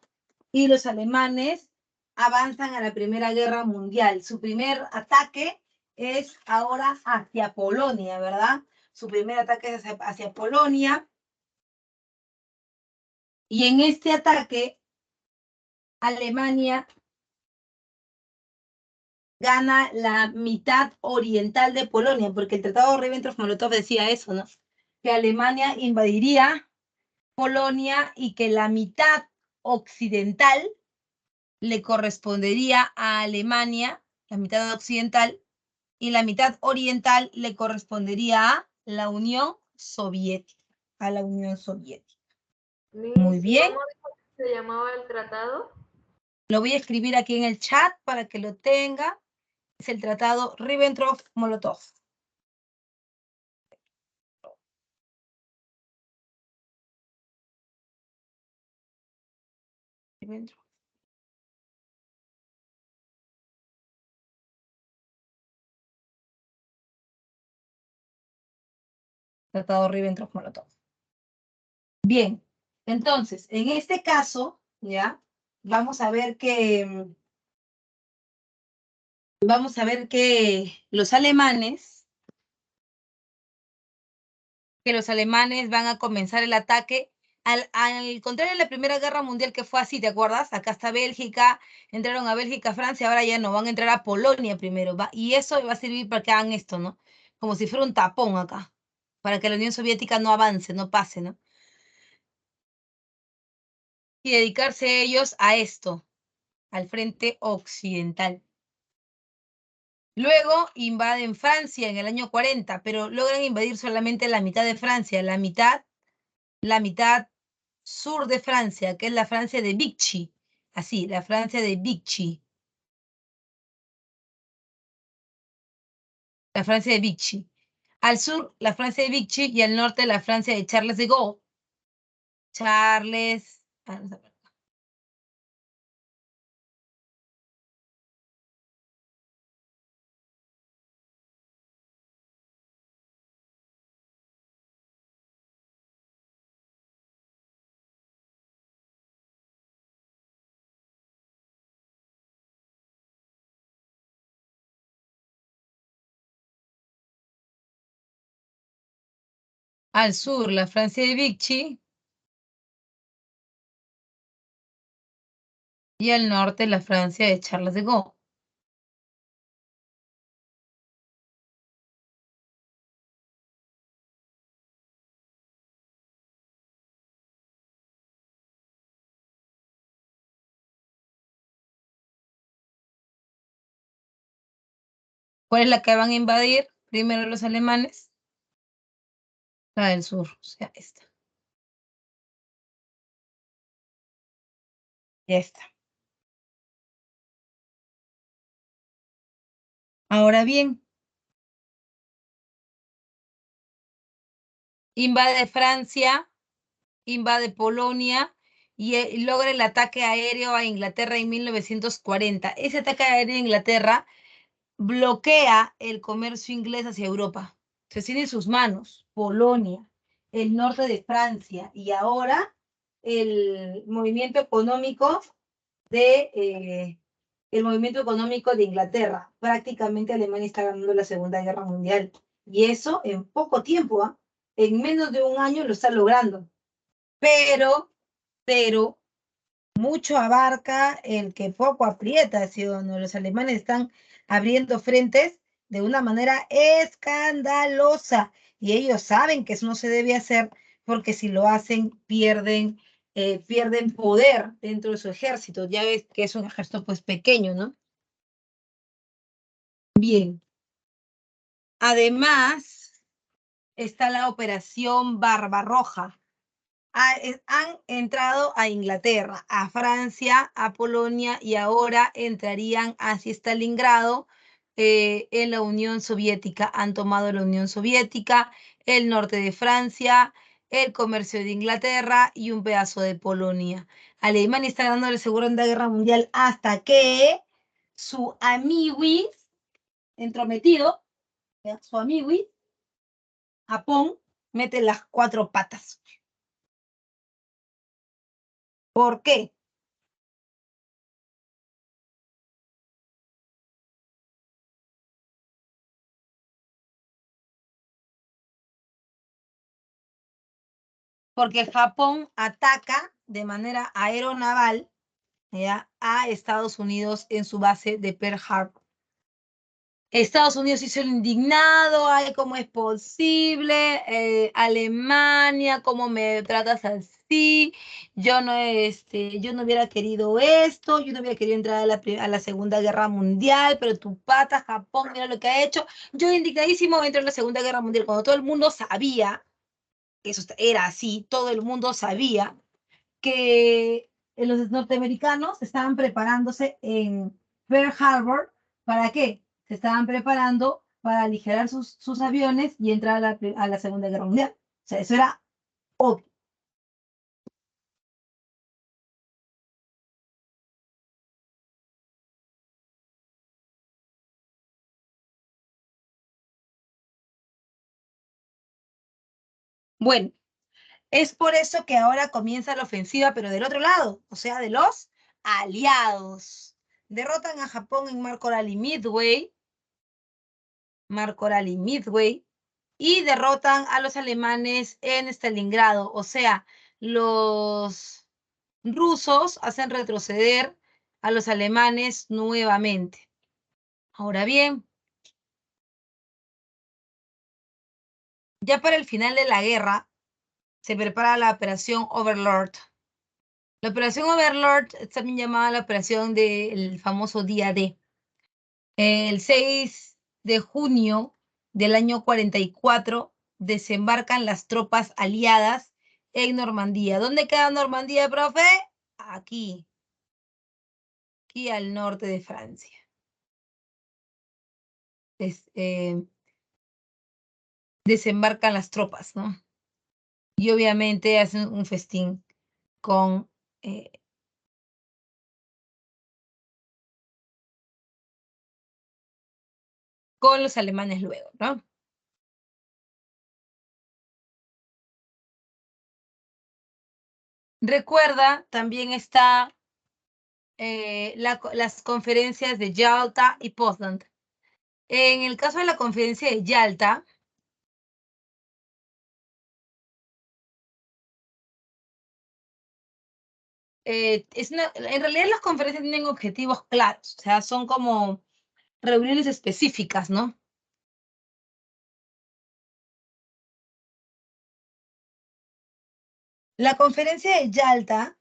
y los alemanes avanzan a la Primera Guerra Mundial. Su primer ataque es ahora hacia Polonia, ¿verdad? Su primer ataque es hacia Polonia. Y en este ataque, Alemania gana la mitad oriental de Polonia, porque el tratado Ribbentrop-Molotov decía eso, ¿no? Que Alemania invadiría Polonia y que la mitad occidental le correspondería a Alemania, la mitad occidental, y la mitad oriental le correspondería a la Unión Soviética, a la Unión Soviética. Muy
Miss, ¿y
bien,
cómo dijo que se llamaba el tratado?
lo voy a escribir aquí en el chat para que lo tenga. Es el tratado Ribbentrop-Molotov. Tratado Ribbentrop-Molotov. Bien, entonces, en este caso, ya, vamos a ver que los alemanes van a comenzar el ataque. Al contrario de la Primera Guerra Mundial, que fue así, ¿te acuerdas? Acá está Bélgica, entraron a Bélgica, Francia, ahora ya no, van a entrar a Polonia primero, y eso va a servir para que hagan esto, ¿no? Como si fuera un tapón acá, para que la Unión Soviética no avance, no pase, ¿no? Y dedicarse ellos a esto, al frente occidental. Luego invaden Francia en el año 40, pero logran invadir solamente la mitad de Francia, la mitad sur de Francia, que es la Francia de Vichy. Así, la Francia de Vichy. La Francia de Vichy. Al sur, la Francia de Vichy y al norte, la Francia de Charles de Gaulle. Charles. Al sur, la Francia de Vichy. Y al norte, la Francia de Charles de Gaulle. ¿Cuál es la que van a invadir? Primero los alemanes. La del sur, o sea, esta. Ya está. Ahora bien, invade Francia, invade Polonia y logra el ataque aéreo a Inglaterra en 1940. Ese ataque aéreo a Inglaterra bloquea el comercio inglés hacia Europa. Se tiene en sus manos Polonia, el norte de Francia y ahora el movimiento económico de Inglaterra. Prácticamente Alemania está ganando la Segunda Guerra Mundial. Y eso en poco tiempo, ¿eh? En menos de un año lo está logrando. Pero mucho abarca el que poco aprieta, ¿sí o no? Los alemanes están abriendo frentes de una manera escandalosa y ellos saben que eso no se debe hacer porque si lo hacen pierden poder dentro de su ejército. Ya ves que es un ejército pues pequeño, ¿no? Bien. Además está la Operación Barbarroja. Han entrado a Inglaterra, a Francia, a Polonia y ahora entrarían hacia Stalingrado en la Unión Soviética. Han tomado la Unión Soviética, el norte de Francia, el comercio de Inglaterra y un pedazo de Polonia. Alemania está ganando la Segunda Guerra Mundial hasta que su amiguis entrometido ¿Ya? Su amigui, Japón, mete las 4 patas. ¿Por qué? Porque Japón ataca de manera aeronaval, ¿ya?, a Estados Unidos en su base de Pearl Harbor. Estados Unidos hizo el indignado, ay, ¿cómo es posible? Alemania, ¿cómo me tratas así? Yo no hubiera querido esto, yo no hubiera querido entrar a la Segunda Guerra Mundial, pero tu pata, Japón, mira lo que ha hecho. Yo indignadísimo entro en la Segunda Guerra Mundial, cuando todo el mundo sabía que eso era así, todo el mundo sabía que los norteamericanos estaban preparándose en Pearl Harbor. ¿Para qué? Se estaban preparando para aligerar sus aviones y entrar a la Segunda Guerra Mundial. O sea, eso era obvio. Bueno, es por eso que ahora comienza la ofensiva, pero del otro lado, o sea, de los aliados. Derrotan a Japón en Mar Coral y Midway, y derrotan a los alemanes en Stalingrado. O sea, los rusos hacen retroceder a los alemanes nuevamente. Ahora bien, ya para el final de la guerra, se prepara la operación Overlord. La operación Overlord es también llamada la operación del famoso día D. El 6 de junio del año 44 desembarcan las tropas aliadas en Normandía. ¿Dónde queda Normandía, profe? Aquí al norte de Francia. Es, desembarcan las tropas, ¿no? Y obviamente hacen un festín con los alemanes luego, ¿no? Recuerda, también está las conferencias de Yalta y Potsdam. En el caso de la conferencia de Yalta, en realidad las conferencias tienen objetivos claros, o sea, son como reuniones específicas, ¿no? La conferencia de Yalta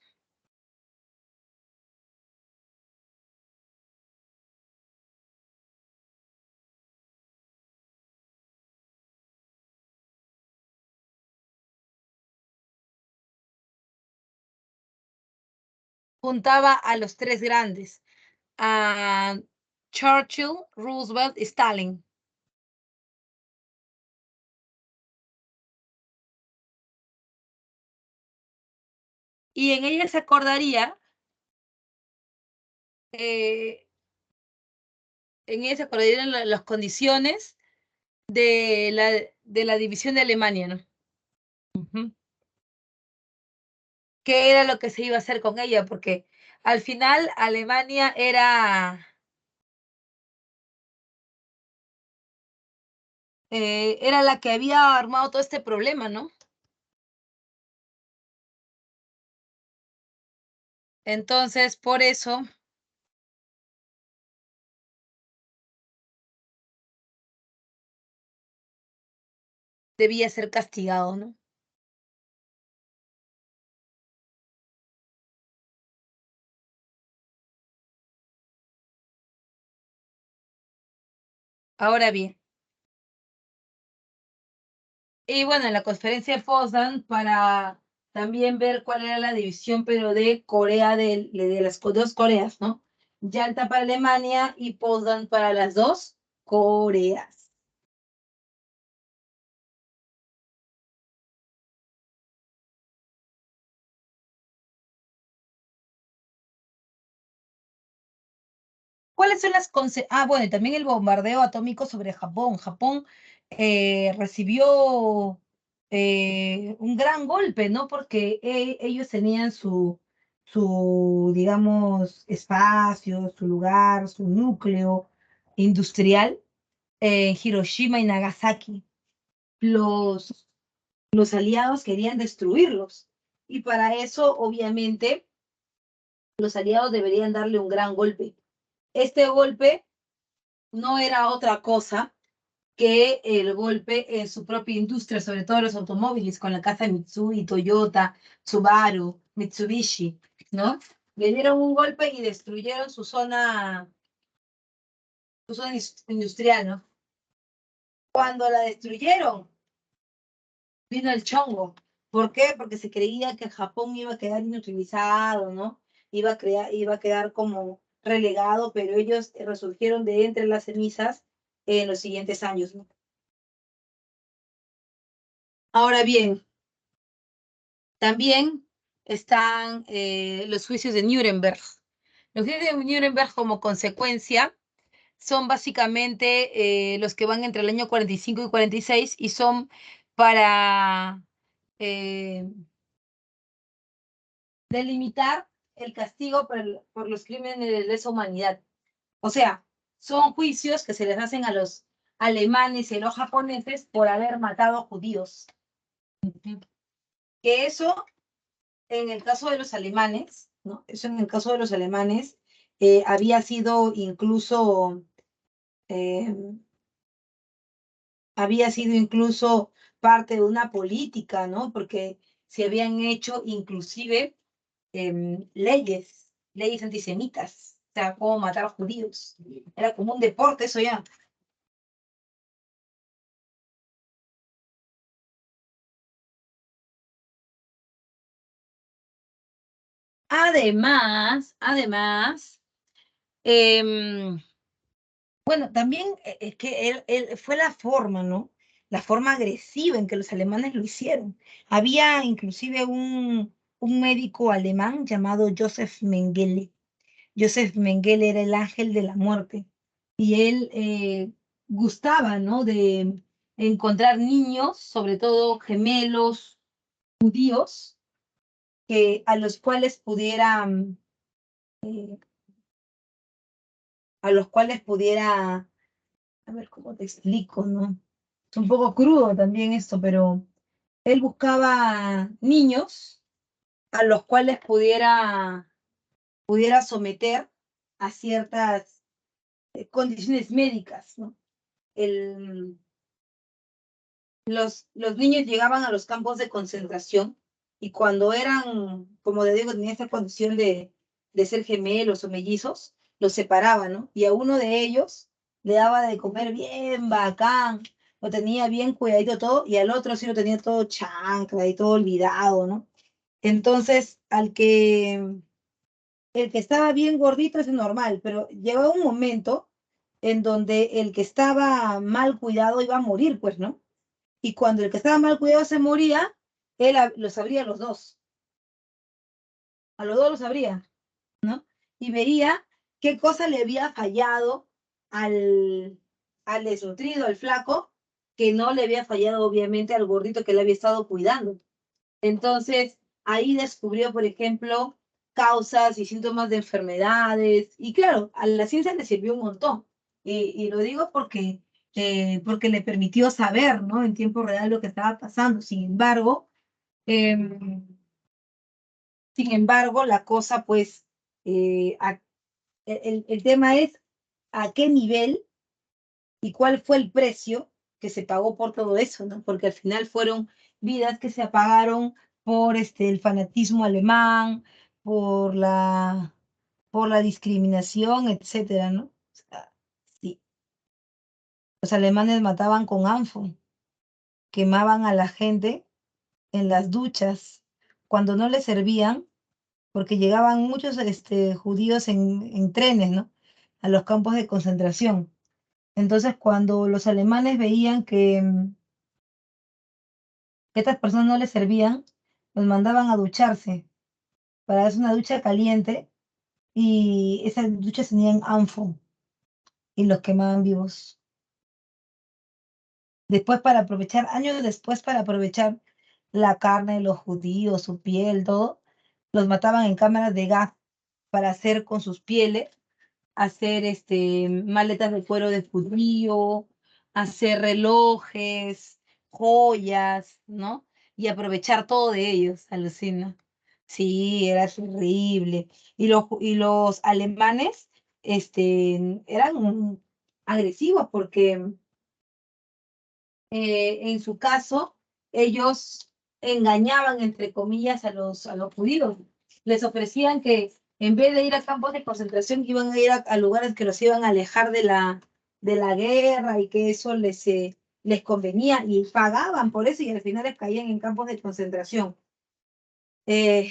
juntaba a los 3 grandes, a Churchill, Roosevelt y Stalin. Y en ella se acordaría, eh, las condiciones de la división de Alemania, ¿no? Ujú. ¿Qué era lo que se iba a hacer con ella? Porque al final Alemania era la que había armado todo este problema, ¿no? Entonces, por eso debía ser castigado, ¿no? Ahora bien, y bueno, en la conferencia de Potsdam, para también ver cuál era la división, pero de Corea, de las 2 Coreas, ¿no? Yalta para Alemania y Potsdam para las 2 Coreas. ¿Cuáles son las bueno, y también el bombardeo atómico sobre Japón. Japón recibió un gran golpe, ¿no? Porque ellos tenían digamos, espacio, su lugar, su núcleo industrial en Hiroshima y Nagasaki. Los, los aliados querían destruirlos. Y para eso, obviamente, los aliados deberían darle un gran golpe. Este golpe no era otra cosa que el golpe en su propia industria, sobre todo los automóviles, con la casa Mitsui, Toyota, Subaru, Mitsubishi, ¿no? Le dieron un golpe y destruyeron su zona industrial, ¿no? Cuando la destruyeron, vino el chongo. ¿Por qué? Porque se creía que Japón iba a quedar inutilizado, ¿no? Iba a quedar como relegado, pero ellos resurgieron de entre las cenizas en los siguientes años, ¿no? Ahora bien, también están los juicios de Nuremberg. Los juicios de Nuremberg como consecuencia son básicamente los que van entre el año 45 y 46 y son para delimitar el castigo por los crímenes de lesa humanidad. O sea, son juicios que se les hacen a los alemanes y a los japoneses por haber matado judíos. Que eso en el caso de los alemanes, ¿no? Eso en el caso de los alemanes eh, había sido incluso parte de una política, ¿no? Porque se habían hecho inclusive leyes antisemitas, o sea, cómo matar a judíos. Era como un deporte eso ya. Además, em, bueno, también es que él fue la forma, ¿no? La forma agresiva en que los alemanes lo hicieron. Había inclusive un médico alemán llamado Joseph Mengele. Joseph Mengele era el ángel de la muerte y él gustaba, ¿no? De encontrar niños, sobre todo gemelos judíos, a los cuales eh, pudiera, a ver cómo te explico, ¿no? Es un poco crudo también esto, pero él buscaba niños a los cuales pudiera someter a ciertas condiciones médicas, ¿no? El, los niños llegaban a los campos de concentración y cuando eran, como te digo, tenían esta condición de ser gemelos o mellizos, los separaban, ¿no? Y a uno de ellos le daba de comer bien bacán, lo tenía bien cuidadito todo, y al otro sí lo tenía todo chancla y todo olvidado, ¿no? Entonces, el que estaba bien gordito es normal, pero llegó un momento en donde el que estaba mal cuidado iba a morir, pues, ¿no? Y cuando el que estaba mal cuidado se moría, él los abría a los dos los abría, ¿no? Y veía qué cosa le había fallado al, al desnutrido, al flaco, que no le había fallado obviamente al gordito que le había estado cuidando. Entonces, ahí descubrió, por ejemplo, causas y síntomas de enfermedades. Y claro, a la ciencia le sirvió un montón. Y lo digo porque le permitió saber, ¿no? En tiempo real lo que estaba pasando. Em, sin embargo, la cosa, pues, el tema es a qué nivel y cuál fue el precio que se pagó por todo eso, ¿no? Porque al final fueron vidas que se apagaron por el fanatismo alemán, por la, por la discriminación, etcétera, ¿no? O sea, sí, los alemanes mataban con anfo, quemaban a la gente en las duchas cuando no les servían, porque llegaban muchos judíos en trenes, ¿no? A los campos de concentración. Entonces, cuando los alemanes veían que estas personas no les servían, los mandaban a ducharse para darse una ducha caliente y esas duchas tenían anfo. y los quemaban vivos. Años después, para aprovechar la carne de los judíos, su piel, todo, los mataban en cámaras de gas para hacer con sus pieles, hacer maletas de cuero de judío, hacer relojes, joyas, ¿no? Y aprovechar todo de ellos, alucina. Sí, era terrible. Y los alemanes, eran agresivos porque en su caso, ellos engañaban, entre comillas, a los judíos. Les ofrecían que en vez de ir a campos de concentración, que iban a ir a lugares que los iban a alejar de la guerra y que eso les convenía y pagaban por eso y al final les caían en campos de concentración. Eh,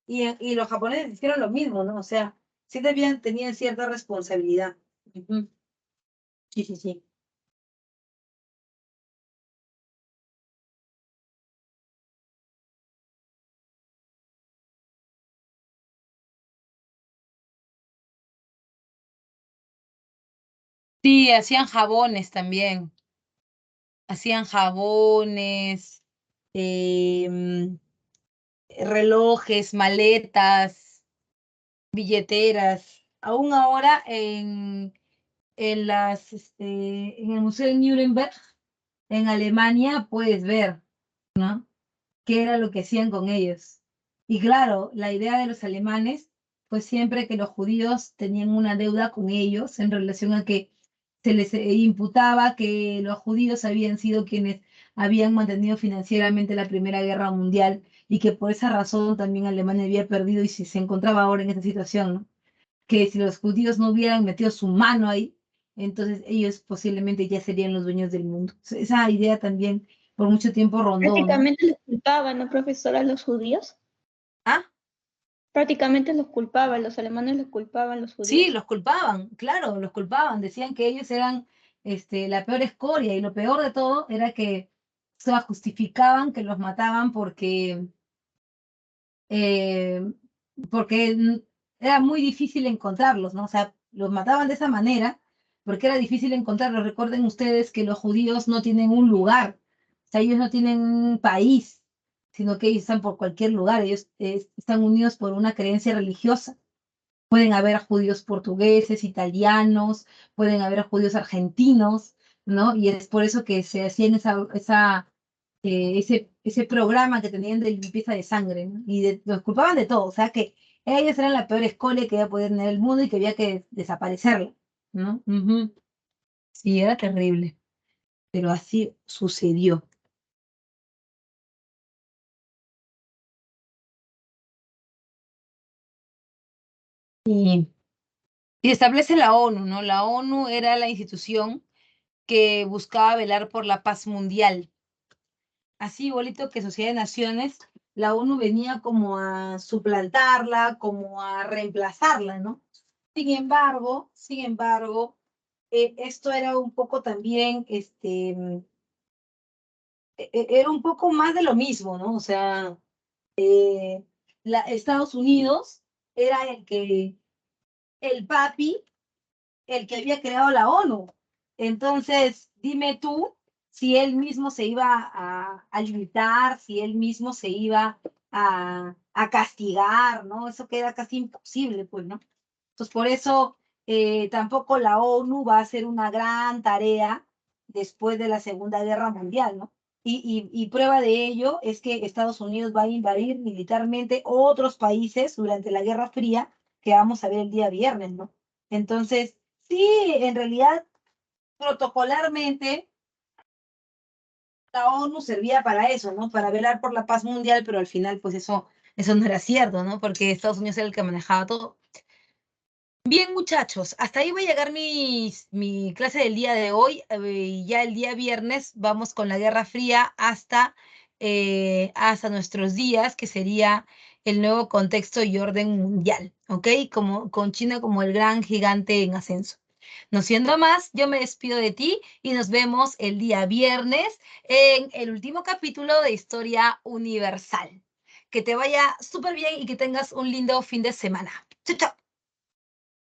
y los japoneses hicieron lo mismo, ¿no? O sea, sí tenían cierta responsabilidad. Ujú. Sí, sí, sí. Sí, hacían jabones también. Hacían jabones, em, relojes, maletas, billeteras. Aún ahora en el Museo de Nuremberg, en Alemania, puedes ver, ¿no? Qué era lo que hacían con ellos. Y claro, la idea de los alemanes fue siempre que los judíos tenían una deuda con ellos en relación a que se les imputaba que los judíos habían sido quienes habían mantenido financieramente la Primera Guerra Mundial y que por esa razón también Alemania había perdido y se encontraba ahora en esta situación, ¿no? Que si los judíos no hubieran metido su mano ahí, entonces ellos posiblemente ya serían los dueños del mundo. Esa idea también por mucho tiempo rondó, ¿no?
Prácticamente los culpaban, ¿no, profesora, los judíos?
Ah,
Prácticamente los culpaban, los alemanes los culpaban, los
sí,
judíos.
los culpaban, claro, los culpaban, decían que ellos eran la peor escoria y lo peor de todo era que justificaban que los mataban eh, porque era muy difícil encontrarlos, ¿no? O sea, los mataban de esa manera porque era difícil encontrarlos. Recuerden ustedes que los judíos no tienen un lugar, o sea, ellos no tienen un país, sino que ellos están por cualquier lugar, ellos están unidos por una creencia religiosa. Pueden haber judíos portugueses, italianos, pueden haber judíos argentinos, ¿no? Y es por eso que se hacían ese programa que tenían de limpieza de sangre, ¿no? Y los culpaban de todo, o sea que ellos eran la peor escoria que iba a poder tener el mundo y que había que desaparecerla, ¿no? Ujú. Sí, era terrible, pero así sucedió. Y, y establece la ONU, ¿no? La ONU era la institución que buscaba velar por la paz mundial. Así igualito que Sociedad de Naciones, la ONU venía como a suplantarla, como a reemplazarla, ¿no? Sin embargo, esto era un poco también, era un poco más de lo mismo, ¿no? O sea, Estados Unidos era el papi, el que había creado la ONU. Entonces, dime tú si él mismo se iba a limitar, si él mismo se iba a castigar, ¿no? Eso queda casi imposible, pues, ¿no? Entonces, por eso tampoco la ONU va a hacer una gran tarea después de la Segunda Guerra Mundial, ¿no? Y prueba de ello es que Estados Unidos va a invadir militarmente otros países durante la Guerra Fría, que vamos a ver el día viernes, ¿no? Entonces, sí, en realidad, protocolarmente, la ONU servía para eso, ¿no? Para velar por la paz mundial, pero al final, pues eso no era cierto, ¿no? Porque Estados Unidos era el que manejaba todo. Bien, muchachos, hasta ahí va a llegar mi clase del día de hoy. Y ya el día viernes vamos con la Guerra Fría hasta nuestros días, que sería el nuevo contexto y orden mundial, ¿ok? Como, con China como el gran gigante en ascenso. No siendo más, yo me despido de ti y nos vemos el día viernes en el último capítulo de Historia Universal. Que te vaya súper bien y que tengas un lindo fin de semana. Chao, chao.